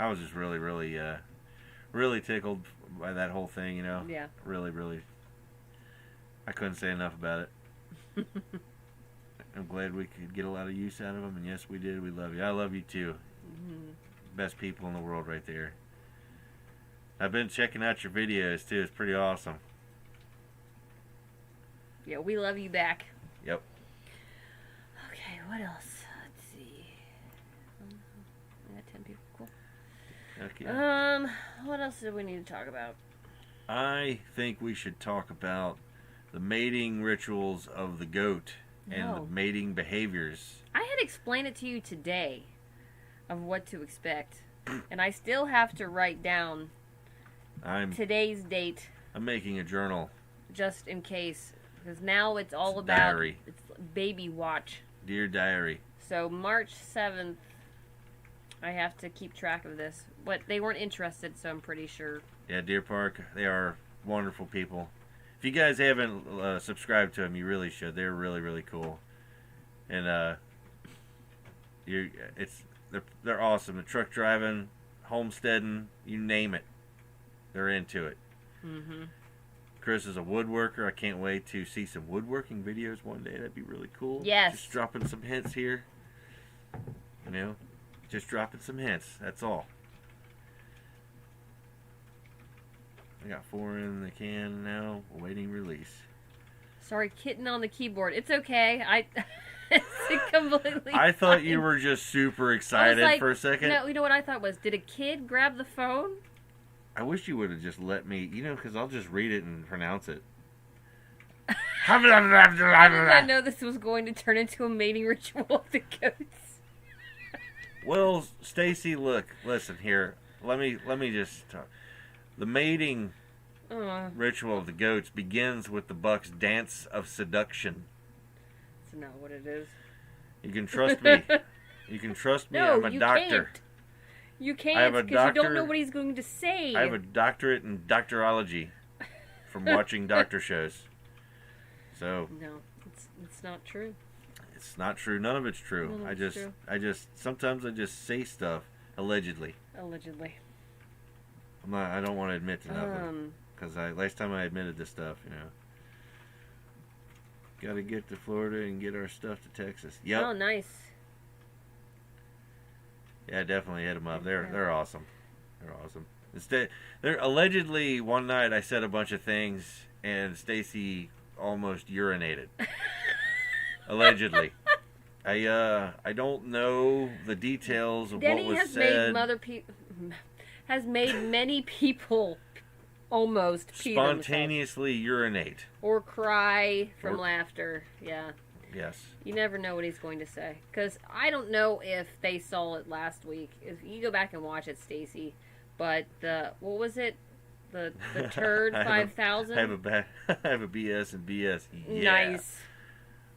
was just really, really, really tickled by that whole thing. Yeah. Really, really. I couldn't say enough about it. I'm glad we could get a lot of use out of them, and yes, we did. We love you. I love you too. Mm-hmm. Best people in the world, right there. I've been checking out your videos too. It's pretty awesome. Yeah, we love you back. Yep. Okay, what else? Let's see. I got 10 people. Cool. Okay. What else do we need to talk about? I think we should talk about the mating rituals of the goat and the mating behaviors. I had explained it to you today of what to expect, and I still have to write down today's date. I'm making a journal. Just in case, because now it's all about diary. It's baby watch. Dear diary. So March 7th, I have to keep track of this. But they weren't interested, so I'm pretty sure. Yeah, Deer Park, they are wonderful people. If you guys haven't subscribed to them, you really should. They're really, really cool, and they're awesome. The truck driving, homesteading, you name it, they're into it. Mm-hmm. Chris is a woodworker. I can't wait to see some woodworking videos one day. That'd be really cool. Yes. Just dropping some hints here. Just dropping some hints. That's all. I got 4 in the can now, awaiting release. Sorry, kitten on the keyboard. It's okay. It's completely I thought fine. You were just super excited for a second. No, you know what I thought was, did a kid grab the phone? I wish you would have just let me, because I'll just read it and pronounce it. How did I know this was going to turn into a mating ritual of the goats? Well, Stacy, listen here. Let me just talk. The mating ritual of the goats begins with the buck's dance of seduction. That's not what it is. You can trust me. You can trust me. No, I'm a doctor. Can't. You can't because you don't know what he's going to say. I have a doctorate in doctorology from watching doctor shows. So no, it's not true. It's not true. None of it's true. Sometimes I just say stuff allegedly. Allegedly. I don't want to admit to nothing because last time I admitted to stuff, got to get to Florida and get our stuff to Texas. Yep. Oh, nice. Yeah, definitely hit them up. They're awesome. They're awesome. They're allegedly one night I said a bunch of things and Stacy almost urinated. Allegedly. I don't know the details of Denny what was said. Has made many people almost pee spontaneously urinate or cry from laughter. Yeah. Yes. You never know what he's going to say because I don't know if they saw it last week. If you go back and watch it, Stacy, but what was it? The turd 5,000. I have a BS and BS. Yeah. Nice.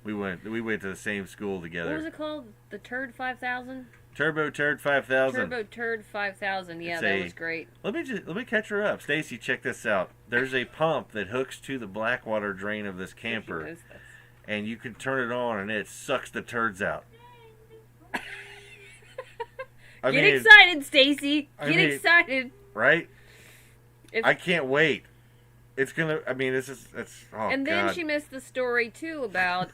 We went to the same school together. What was it called? The turd 5,000. Turbo Turd 5000. Turbo Turd 5000. Yeah, that was great. Let me catch her up. Stacy, check this out. There's a pump that hooks to the Blackwater drain of this camper, and you can turn it on, and it sucks the turds out. Get excited, Stacy. Get excited. Right? I can't wait. It's gonna. It's. Oh, and then God. she missed the story too about.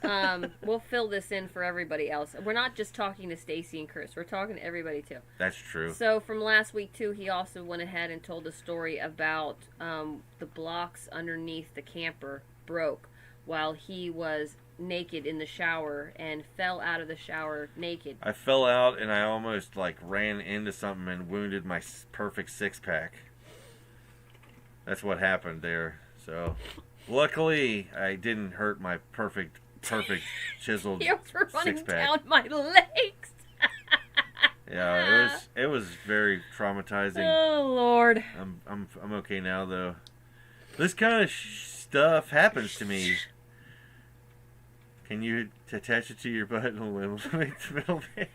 We'll fill this in for everybody else. We're not just talking to Stacy and Chris. We're talking to everybody too. That's true. So from last week too, he also went ahead and told a story about the blocks underneath the camper broke while he was naked in the shower and fell out of the shower naked. I fell out and I almost ran into something and wounded my perfect 6-pack. That's what happened there. So, luckily, I didn't hurt my perfect chiseled You were running 6-pack. down my legs. Yeah, it was very traumatizing. Oh Lord. I'm okay now though. This kind of stuff happens to me. Can you attach it to your butt and eliminate the middle bit?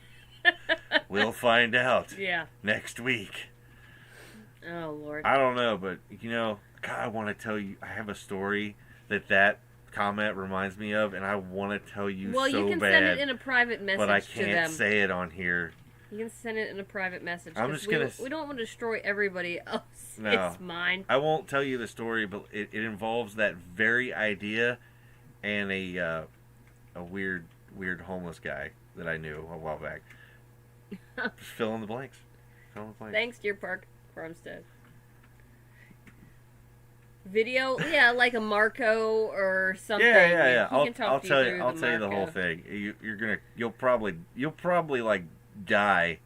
We'll find out. Yeah. Next week. Oh Lord. I don't know, but God, I want to tell you. I have a story that comment reminds me of, and I want to tell you. Well, so you can bad, send it in a private message but I to them. can't say it on here. You can send it in a private message. I'm just gonna. We don't want to destroy everybody else's No, mind. I won't tell you the story, but it involves that very idea and a weird homeless guy that I knew a while back. Just fill in the blanks. Thanks, Deer Park Farmstead. Video, yeah, like a Marco or something. Yeah. I'll tell you the whole thing. You'll probably die.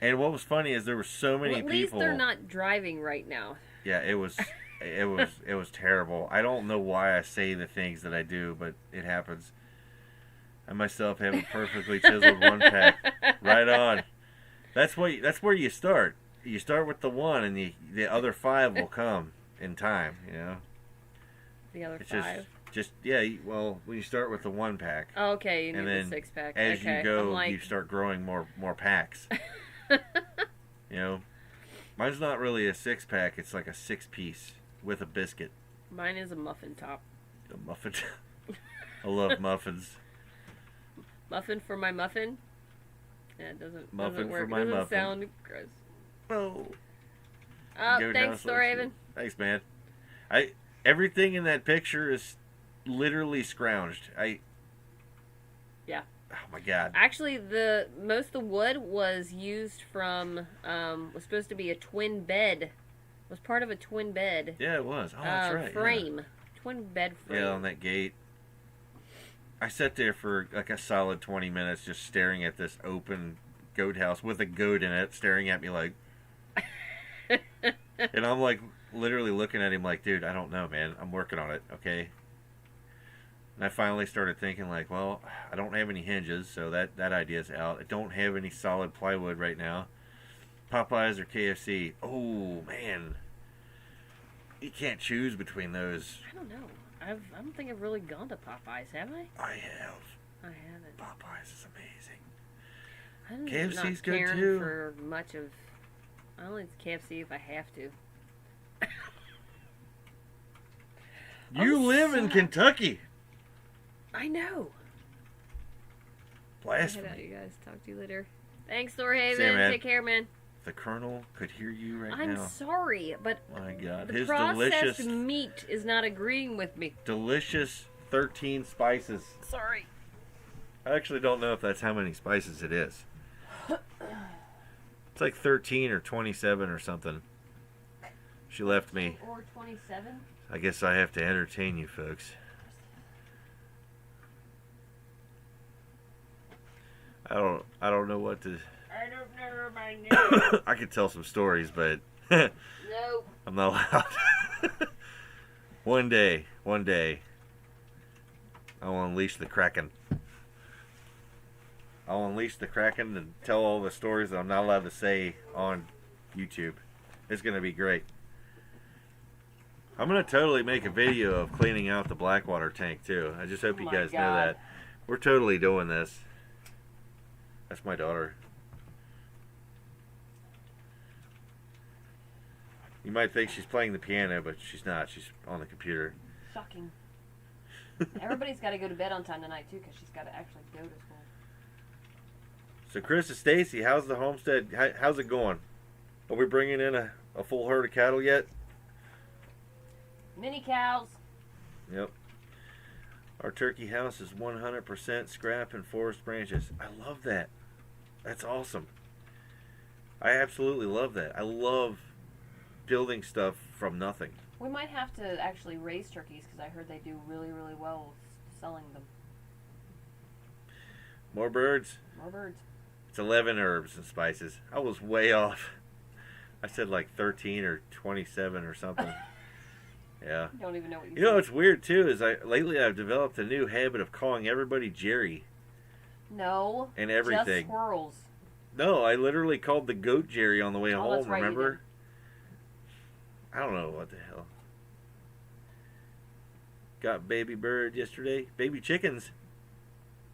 And what was funny is there were so many people. At least they're not driving right now. Yeah, it was terrible. I don't know why I say the things that I do, but it happens. I myself have a perfectly chiseled 1-pack. Right on. That's where you start. You start with the 1, and the other 5 will come in time. The other it's 5. Well, when you start with the 1-pack. Oh, okay, you need then the 6-pack. As you go, you start growing more packs. Mine's not really a 6-pack. It's like a 6-piece with a biscuit. Mine is a muffin top. A muffin. I love muffins. Muffin for my muffin? Yeah, it doesn't work. For my it doesn't muffin. sound gross. Oh. Thanks, Storaven. Thanks, man. Everything in that picture is literally scrounged. Yeah. Oh my God. Actually, most of the wood was used from was supposed to be a twin bed. It was part of a twin bed. Yeah, it was. Oh, that's right. Frame. Yeah. Twin bed frame. Yeah, on that gate. I sat there for a solid 20 minutes just staring at this open goat house with a goat in it, staring at me like. And I'm like literally looking at him like, dude, I don't know, man. I'm working on it, okay? And I finally started thinking like, well, I don't have any hinges, so that idea's out. I don't have any solid plywood right now. Popeyes or KFC. Oh, man. You can't choose between those. I don't know. I don't think I've really gone to Popeyes, have I? I have. I haven't. Popeyes is amazing. I'm KFC's not good caring too. For much of. I only eat KFC if I have to. You live in Kentucky. I know. Blasphemy. Head out, you guys. Talk to you later. Thanks, Thorhaven. See you, man. Take care, man. The Colonel could hear you right I'm now. sorry, but My God, the his processed delicious, meat is not agreeing with me. delicious 13 spices. Sorry. I actually don't know if that's how many spices it is. It's like 13 or 27 or something. She left me. Or 27? I guess I have to entertain you folks. I don't know what to. I don't know my name. I could tell some stories, but No. I'm not allowed. One day, I'll unleash the Kraken. I'll unleash the Kraken and tell all the stories that I'm not allowed to say on YouTube. It's going to be great. I'm going to totally make a video of cleaning out the Blackwater tank, too. I just hope Oh you my guys know God. that. We're totally doing this. That's my daughter. You might think she's playing the piano, but she's not. She's on the computer. Shocking. Everybody's got to go to bed on time tonight, too, because she's got to actually go to school. So, Chris and Stacy, how's the homestead? How's it going? Are we bringing in a full herd of cattle yet? Mini cows. Yep. Our turkey house is 100% scrap and forest branches. I love that. That's awesome. I absolutely love that. I love building stuff from nothing. We might have to actually raise turkeys because I heard they do really, really well selling them. More birds? More birds. It's 11 herbs and spices. I was way off. I said like 13 or 27 or something. Yeah. Don't even know what you You know said. what's weird too is lately I've developed a new habit of calling everybody Jerry No. and everything. Just squirrels. No, I literally called the goat Jerry on the way Oh, home, that's right, you remember? I don't know what the hell. Got baby bird yesterday. Baby chickens.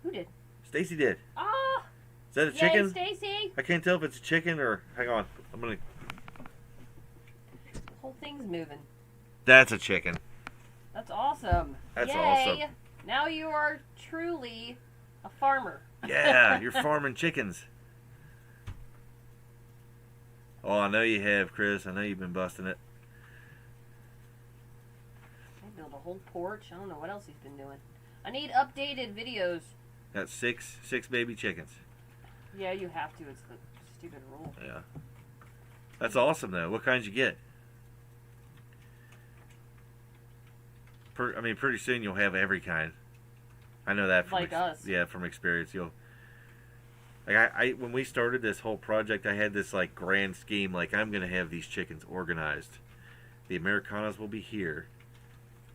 Who did? Stacy did. Ah! Is that a chicken? Yay, Stacy! I can't tell if it's a chicken or... Hang on. I'm gonna... The whole thing's moving. That's a chicken. That's awesome. That's Yay. awesome. Now you are truly a farmer. Yeah, you're farming chickens. Oh, I know you have, Chris. I know you've been busting it. I built a whole porch. I don't know what else he's been doing. I need updated videos. Got six baby chickens. Yeah, you have to. It's the stupid rule. Yeah. That's awesome, though. What kinds you get? Pretty soon you'll have every kind. I know that from Like us. Yeah, from experience. You'll like when we started this whole project, I had this like grand scheme. Like I'm gonna have these chickens organized. The Americanas will be here.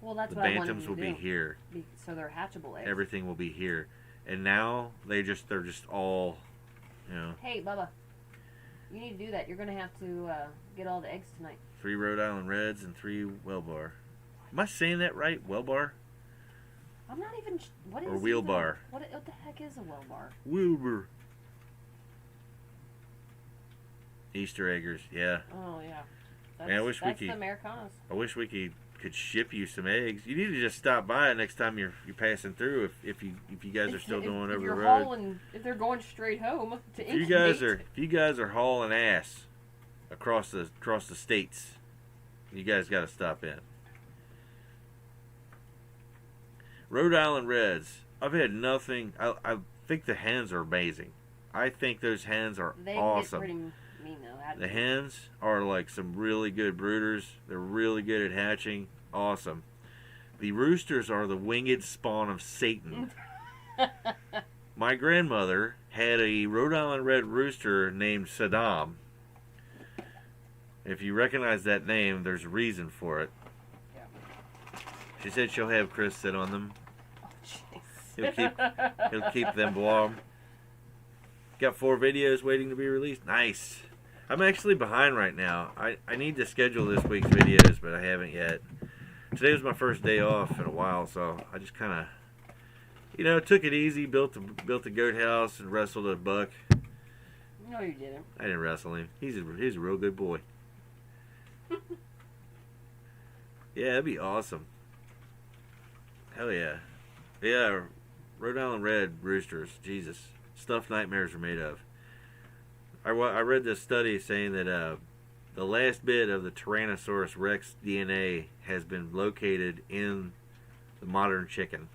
Well, that's The what I wanted bantams to will do. be here. So they're hatchable eggs. Everything will be here. And now they're just all, you know. Hey, Bubba. You need to do that. You're going to have to get all the eggs tonight. 3 Rhode Island Reds and 3 Wellbar. Am I saying that right? Wellbar? I'm not even... What is Or wheel bar. What the heck is a well bar? Wilbur. Easter eggers, yeah. Oh, yeah. That's, Man, I wish we that's could- the Americanas. I wish we could ship you some eggs. You need to just stop by next time you're passing through if you guys are still going over the road. If they're going straight home to If you guys are hauling ass across the states, you guys got to stop in. Rhode Island Reds. I've had nothing. I think the hens are amazing. I think those hens are They awesome. get pretty mean, though. The hens are like some really good brooders. They're really good at hatching. Awesome. The roosters are the winged spawn of Satan. My grandmother had a Rhode Island Red rooster named Saddam. If you recognize that name, there's a reason for it. Yeah. She said she'll have Chris sit on them. Oh, jeez. He'll keep them warm. Got 4 videos waiting to be released. Nice. I'm actually behind right now. I need to schedule this week's videos, but I haven't yet. Today was my first day off in a while, so I just kind of, took it easy, built a goat house, and wrestled a buck. No, you didn't. I didn't wrestle him. He's a real good boy. Yeah, that'd be awesome. Hell yeah. Yeah, Rhode Island Red roosters. Jesus. Stuff nightmares are made of. I read this study saying that the last bit of the Tyrannosaurus Rex DNA has been located in the modern chicken.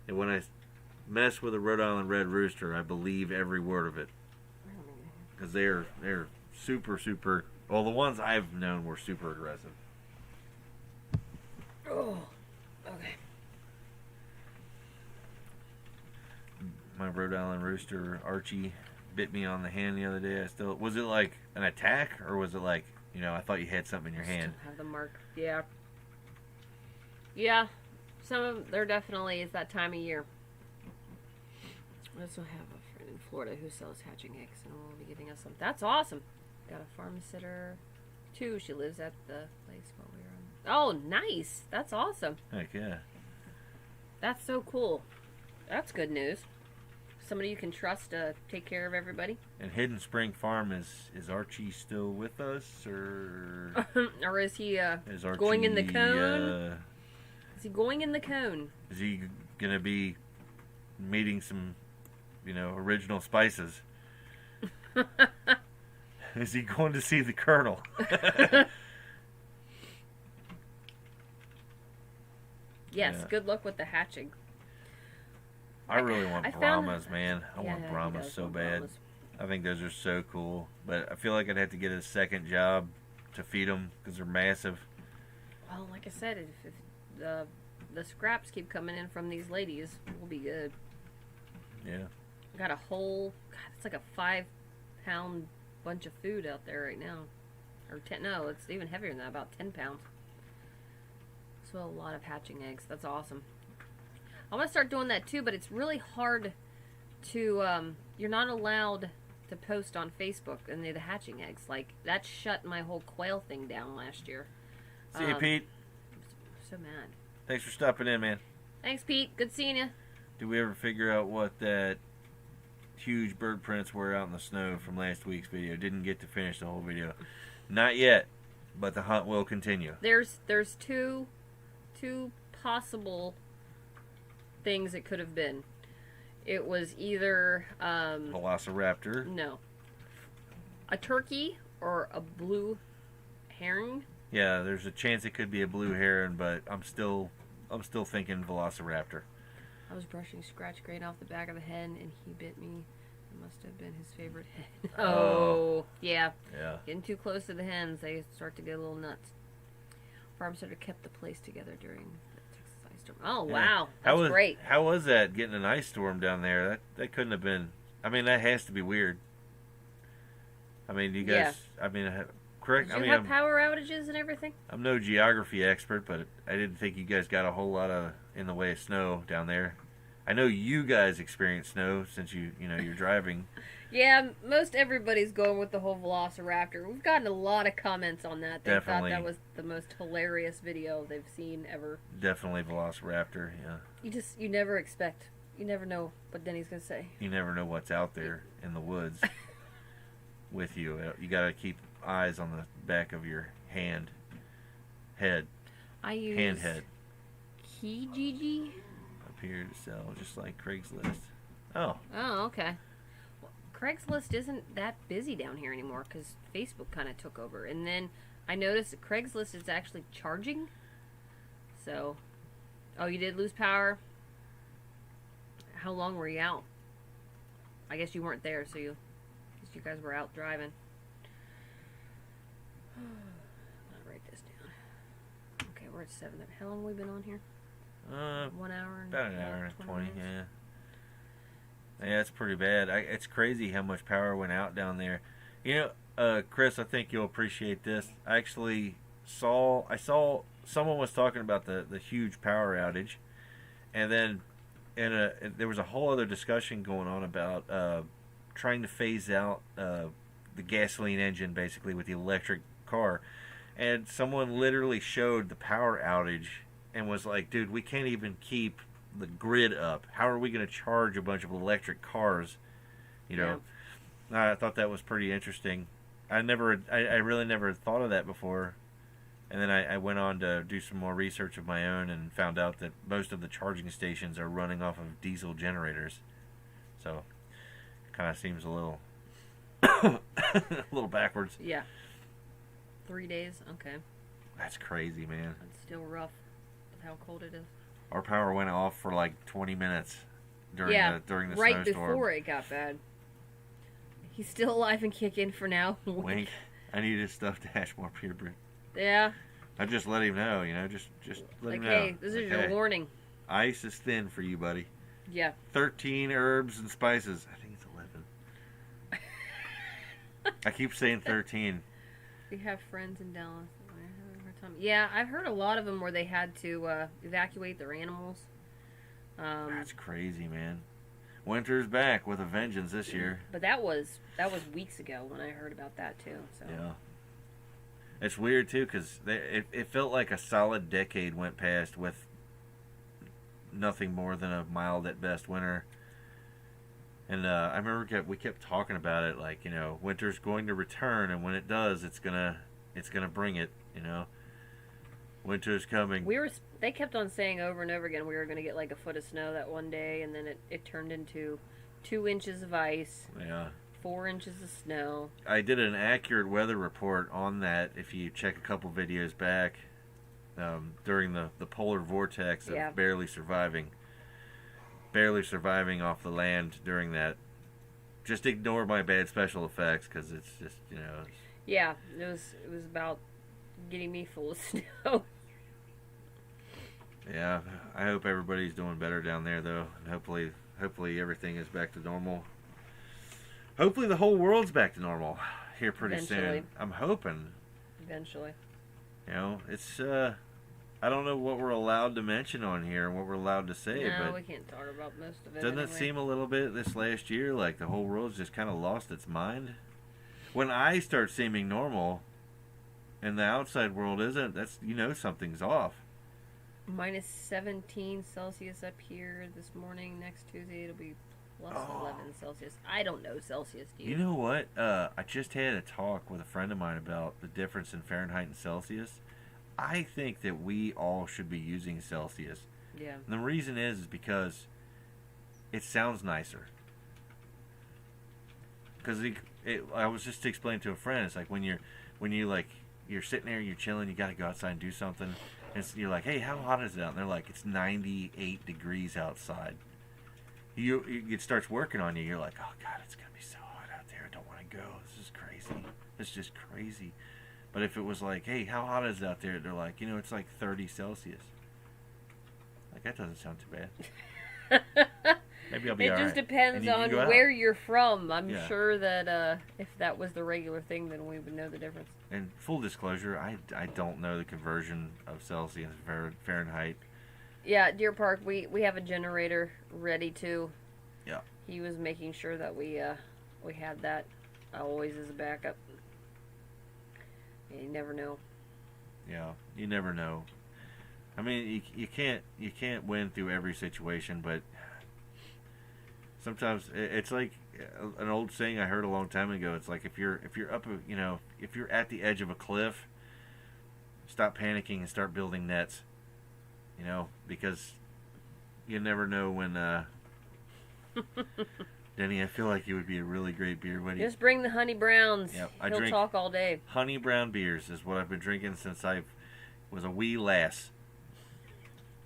And when I mess with a Rhode Island Red rooster, I believe every word of it. Because they're super, super... Well, the ones I've known were super aggressive. Oh, okay. My Rhode Island rooster, Archie, bit me on the hand the other day. Was it like an attack, or was it like, I thought you had something in your hand? Still have the mark. Yeah. Yeah. Some of them, there definitely is that time of year. I also have a friend in Florida who sells hatching eggs, and will be giving us some. That's awesome. Got a farm sitter, too. She lives at the place while we were on. Oh, nice. That's awesome. Heck yeah. That's so cool. That's good news. Somebody you can trust to take care of everybody. And Hidden Spring Farm, is Archie still with us, or or is he is Archie, going in the cone? Is he going in the cone? Is he gonna be meeting some, original spices? Is he going to see the Colonel? Yes. Yeah. Good luck with the hatching. I really want Brahmas, man. I Yeah, want he Brahmas does so want bad. Brahmas. I think those are so cool. But I feel like I'd have to get a second job to feed them because they're massive. Well, like I said, if the scraps keep coming in from these ladies, we'll be good. Yeah. I got a whole, it's like a 5-pound bunch of food out there right now. Or 10, no, it's even heavier than that, about 10 pounds. So a lot of hatching eggs. That's awesome. I'm going to start doing that too, but it's really hard to, you're not allowed to post on Facebook and the hatching eggs. Like, that shut my whole quail thing down last year. See you, Pete. I'm so mad. Thanks for stopping in, man. Thanks, Pete. Good seeing you. Did we ever figure out what that huge bird prints were out in the snow from last week's video? Didn't get to finish the whole video. Not yet, but the hunt will continue. There's two possible things it could have been. It was either Velociraptor. no, a turkey or a blue heron. Yeah, there's a chance it could be a blue heron, but I'm still thinking Velociraptor. I was brushing scratch grain off the back of the hen and he bit me. It must have been his favorite hen. Oh, yeah. Yeah. Getting too close to the hens, they start to get a little nuts. Farm sitter kept the place together during the Texas ice storm. Oh, wow. That's great. How was that, getting an ice storm down there? That couldn't have been... I mean, that has to be weird. I mean, you guys... Yeah. I mean, correct? Did you have power outages and everything? I'm no geography expert, but I didn't think you guys got a whole lot in the way of snow down there. I know you guys experience snow since you're driving. Yeah, most everybody's going with the whole Velociraptor. We've gotten a lot of comments on that. They Definitely. thought that was the most hilarious video they've seen ever. Definitely Velociraptor, yeah. You never expect. You never know what Denny's going to say. You never know what's out there in the woods with you. You got to keep eyes on the back of your head. I use Handhead. Kijiji. Appear to sell, just like Craigslist. Oh, okay. Well, Craigslist isn't that busy down here anymore because Facebook kind of took over. And then I noticed that Craigslist is actually charging. So, you did lose power? How long were you out? I guess you weren't there, so you guys were out driving. I'll write this down. Okay, we're at 7. How long have we been on here? 1 hour and about an hour and 20, minutes. yeah. Yeah, it's pretty bad. It's crazy how much power went out down there. Chris, I think you'll appreciate this. I saw someone was talking about the huge power outage, and then there was a whole other discussion going on about trying to phase out the gasoline engine basically with the electric car, and someone literally showed the power outage and was like, dude, we can't even keep the grid up. How are we going to charge a bunch of electric cars? You know, I thought that was pretty interesting. I really never thought of that before. And then I went on to do some more research of my own and found out that most of the charging stations are running off of diesel generators. So it kind of seems a little a little backwards. Yeah. 3 days? Okay. That's crazy, man. It's still rough with how cold it is. Our power went off for like 20 minutes during the right snowstorm. Before it got bad. He's still alive and kicking for now. Wink. I need his stuff to hash more beer brew. Yeah. I just let him know, just let him know. Hey, this is your warning. Ice is thin for you, buddy. Yeah. 13 herbs and spices. I think it's 11. I keep saying 13. We have friends in Dallas. Yeah, I've heard a lot of them where they had to evacuate their animals. That's crazy, man. Winter's back with a vengeance this year. But that was weeks ago when I heard about that too. So. Yeah. It's weird too because it felt like a solid decade went past with nothing more than a mild at best winter. And I remember we kept talking about it, like, winter's going to return, and when it does, it's gonna bring it. Winter's coming. They kept on saying over and over again we were going to get like a foot of snow that one day, and then it turned into 2 inches of ice. Yeah. 4 inches of snow. I did an accurate weather report on that. If you check a couple videos back, during the polar vortex of barely surviving off the land during that. Just ignore my bad special effects because it's just Yeah, it was about getting me full of snow. Yeah, I hope everybody's doing better down there though, and hopefully everything is back to normal. Hopefully the whole world's back to normal here pretty soon. I'm hoping. Eventually. It's I don't know what we're allowed to mention on here and what we're allowed to say, no, but we can't talk about most of it. Doesn't it seem a little bit this last year like the whole world's just kind of lost its mind? When I start seeming normal and the outside world isn't, that's something's off. Minus 17 Celsius up here this morning. Next Tuesday it'll be plus 11 Celsius. I don't know Celsius, do you? You know what? I just had a talk with a friend of mine about the difference in Fahrenheit and Celsius. I think that we all should be using Celsius. Yeah. And the reason is because it sounds nicer. Because I was just explaining to a friend, it's like when you're sitting there, you're chilling, you got to go outside and do something. And you're like, hey, how hot is it out? And they're like, it's 98 degrees outside. It starts working on you. You're like, oh, God, it's going to be so hot out there. I don't want to go. This is crazy. It's just crazy. But if it was like, hey, how hot is it out there? They're like, it's like 30 Celsius. Like, that doesn't sound too bad. Maybe I'll be all right. It just depends on where you're from. I'm sure that if that was the regular thing, then we would know the difference. And full disclosure, I don't know the conversion of Celsius and Fahrenheit. Yeah, Deer Park, we have a generator ready to. Yeah. He was making sure that we had that always as a backup. You never know. Yeah, you never know. I mean, you can't win through every situation, but sometimes it's like an old saying I heard a long time ago. It's like if you're if you're at the edge of a cliff, stop panicking and start building nets. Because you never know when. Denny, I feel like you would be a really great beer buddy. Just bring the honey browns. Yep, He'll talk all day. Honey brown beers is what I've been drinking since I was a wee lass.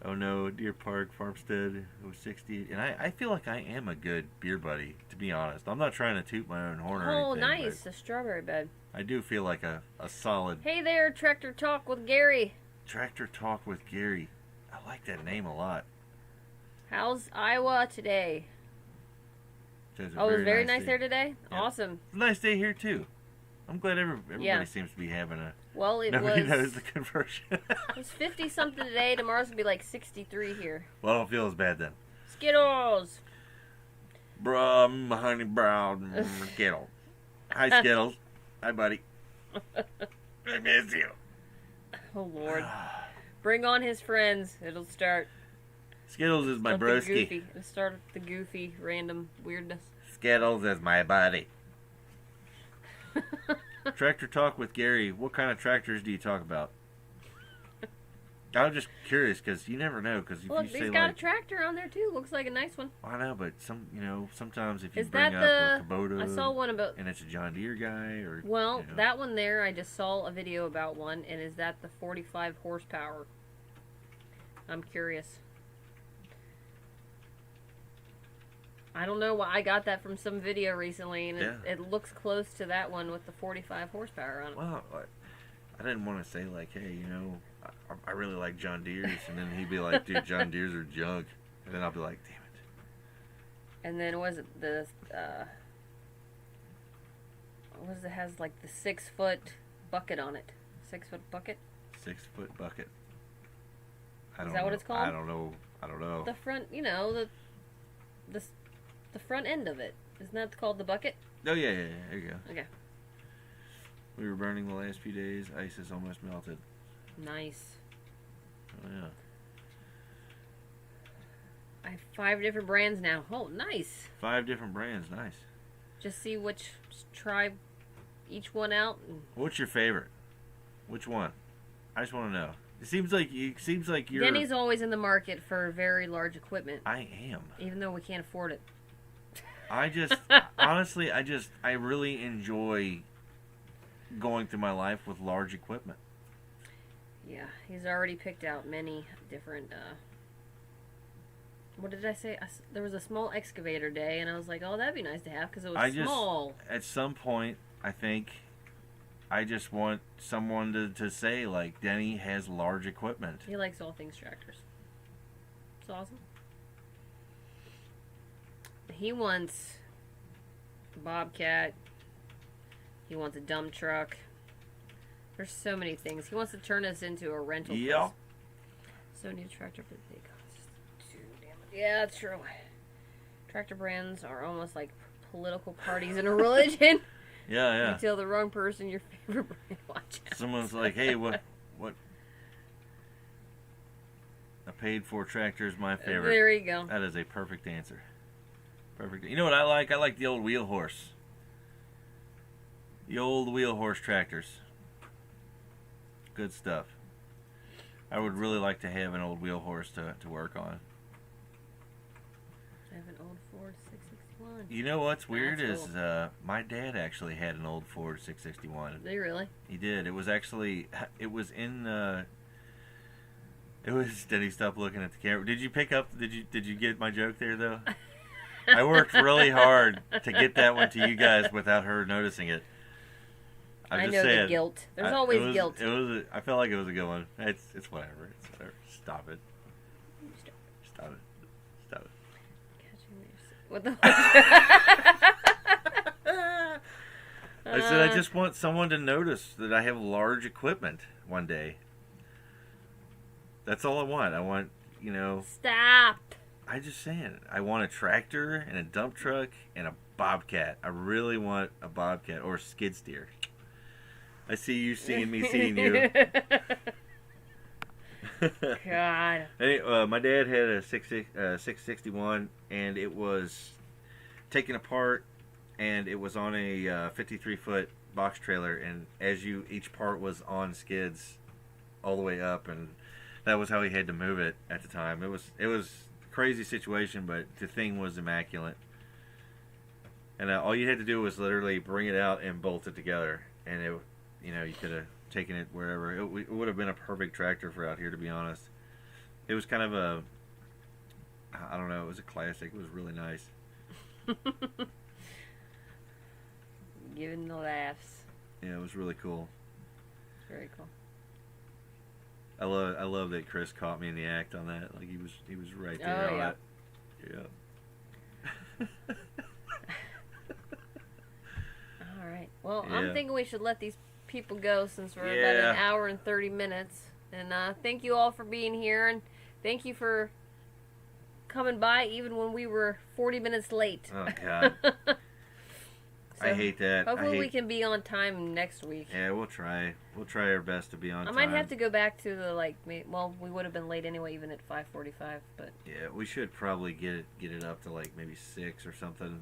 Oh no, Deer Park, Farmstead, it was 60. And I feel like I am a good beer buddy, to be honest. I'm not trying to toot my own horn or anything. Oh, nice. A strawberry bed. I do feel like a solid... Hey there, Tractor Talk with Gary. Tractor Talk with Gary. I like that name a lot. How's Iowa today? It was very nice there today? Yep. Awesome. Nice day here, too. I'm glad everybody seems to be having a. Well, Nobody knows the conversion. It was 50 something today. Tomorrow's gonna be like 63 here. Well, I don't feel as bad then. Skittles. Honey brown Skittle. Hi, Skittles. Hi, buddy. I miss you. Oh Lord. Bring on his friends. It'll start. Skittles is my broski. It'll start the goofy, random weirdness. Skittles is my buddy. Tractor talk with Gary. What kind of tractors do you talk about? I'm just curious because you never know. Because Look, he's got a tractor on there too. Looks like a nice one. I know, but sometimes if you Is bring that up a Kubota, I saw one about. and it's a John Deere guy, or Well, that one there, I just saw a video about one, and is that the 45 horsepower? I'm curious. I don't know why I got that from some video recently, and it looks close to that one with the 45 horsepower on it. Well, I didn't want to say like, hey, I really like John Deere's, and then he'd be like, dude, John Deere's are junk, and then I'll be like, damn it. And then was it the has like the 6-foot bucket on it? 6-foot bucket? 6-foot bucket. I don't Is that know. what it's called? I don't know. The front, the front end of it. Isn't that called the bucket? Oh yeah. There you go. Okay. We were burning the last few days. Ice is almost melted. Nice. Oh yeah. I have 5 different brands now. Oh, nice. 5 different brands. Nice. Just try each one out. What's your favorite? Which one? I just want to know. It seems like you're. Denny's always in the market for very large equipment. I am. Even though we can't afford it. I just honestly, I really enjoy going through my life with large equipment. Yeah, he's already picked out many different. What did I say? There was a small excavator day, and I was like, "Oh, that'd be nice to have because it was small." At some point, I think I just want someone to say like, Denny has large equipment. He likes all things tractors. It's awesome. He wants a Bobcat. He wants a dump truck. There's so many things. He wants to turn us into a rental place. So need a tractor for the big cost. Yeah, that's true. Tractor brands are almost like political parties in a religion. Yeah. You tell the wrong person your favorite brand. Watch out. Someone's like, hey, what? A paid-for tractor is my favorite. There you go. That is a perfect answer. Perfect. You know what I like? I like the old wheel horse. The old wheel horse tractors. Good stuff. I would really like to have an old wheel horse to work on. I have an old Ford 661. You know what's weird That's is cool. my dad actually had an old Ford 661. Did he really? He did. It was Denny, stop looking at the camera. Did you get my joke there though? I worked really hard to get that one to you guys without her noticing it. I know the guilt. There's always guilt. I felt like it was a good one. It's whatever. It's whatever. Stop it. Stop it. What the? I said I just want someone to notice that I have large equipment one day. That's all I want. I want, Stop. I just saying. I want a tractor and a dump truck and a Bobcat. I really want a Bobcat or a skid steer. I see you seeing me seeing you. God. Anyway, my dad had a 661, and it was taken apart, and it was on a 53-foot box trailer, and each part was on skids all the way up, and that was how he had to move it at the time. It was a crazy situation, but the thing was immaculate. And all you had to do was literally bring it out and bolt it together, and you could have taken it wherever. It would have been a perfect tractor for out here, to be honest. It was kind of I don't know, it was a classic. It was really nice. Giving the laughs. Yeah, it was really cool. Very cool. I love that Chris caught me in the act on that. Like he was right there on it. Yeah. All right. Well, Well, I'm Yeah. thinking we should let these people go since we're about Yeah. an hour and 30 minutes. And thank you all for being here, and thank you for coming by even when we were 40 minutes late. Oh God, I So, hate that. Hopefully we can be on time next week. Yeah, we'll try. We'll try our best to be on I time. might have to go back to the well, we would have been late anyway, even at 5:45. But Yeah, we should probably get it up to like maybe 6 or something,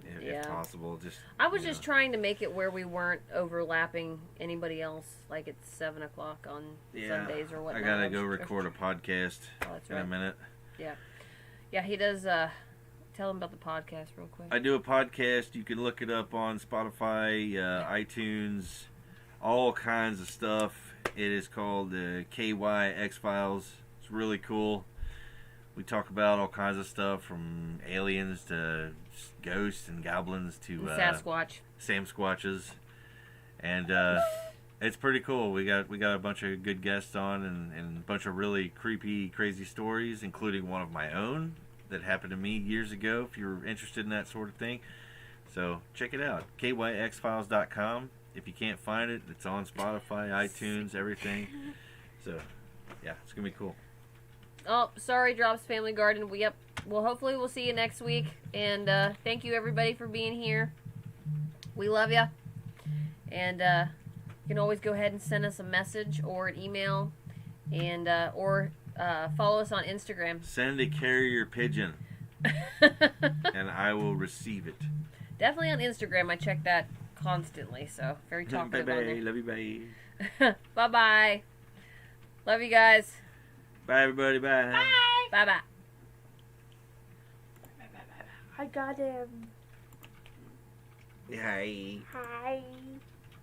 if possible. Just I was just trying to make it where we weren't overlapping anybody else, like at 7:00 on Sundays or whatnot. I gotta go record a podcast in a minute. Yeah, he does. Tell him about the podcast real quick. I do a podcast. You can look it up on Spotify, iTunes, all kinds of stuff. It is called the KY X Files. It's really cool. We talk about all kinds of stuff from aliens to ghosts and goblins to Sasquatch, Sam Squatches, and it's pretty cool. We got a bunch of good guests on and a bunch of really creepy, crazy stories, including one of my own that happened to me years ago, if you're interested in that sort of thing. So check it out, kyxfiles.com. If you can't find it, it's on Spotify, iTunes, everything. So yeah, it's gonna be cool. Oh, sorry, Drops Family Garden. Well, hopefully we'll see you next week. And thank you everybody for being here. We love you. And you can always go ahead and send us a message or an email, and or follow us on Instagram. Send a carrier pigeon, and I will receive it. Definitely on Instagram. I check that constantly, so very talkative on there. Love you, bye. Bye-bye. Love you guys. Bye, everybody, bye. Bye-bye. I got him. Hi. Hi.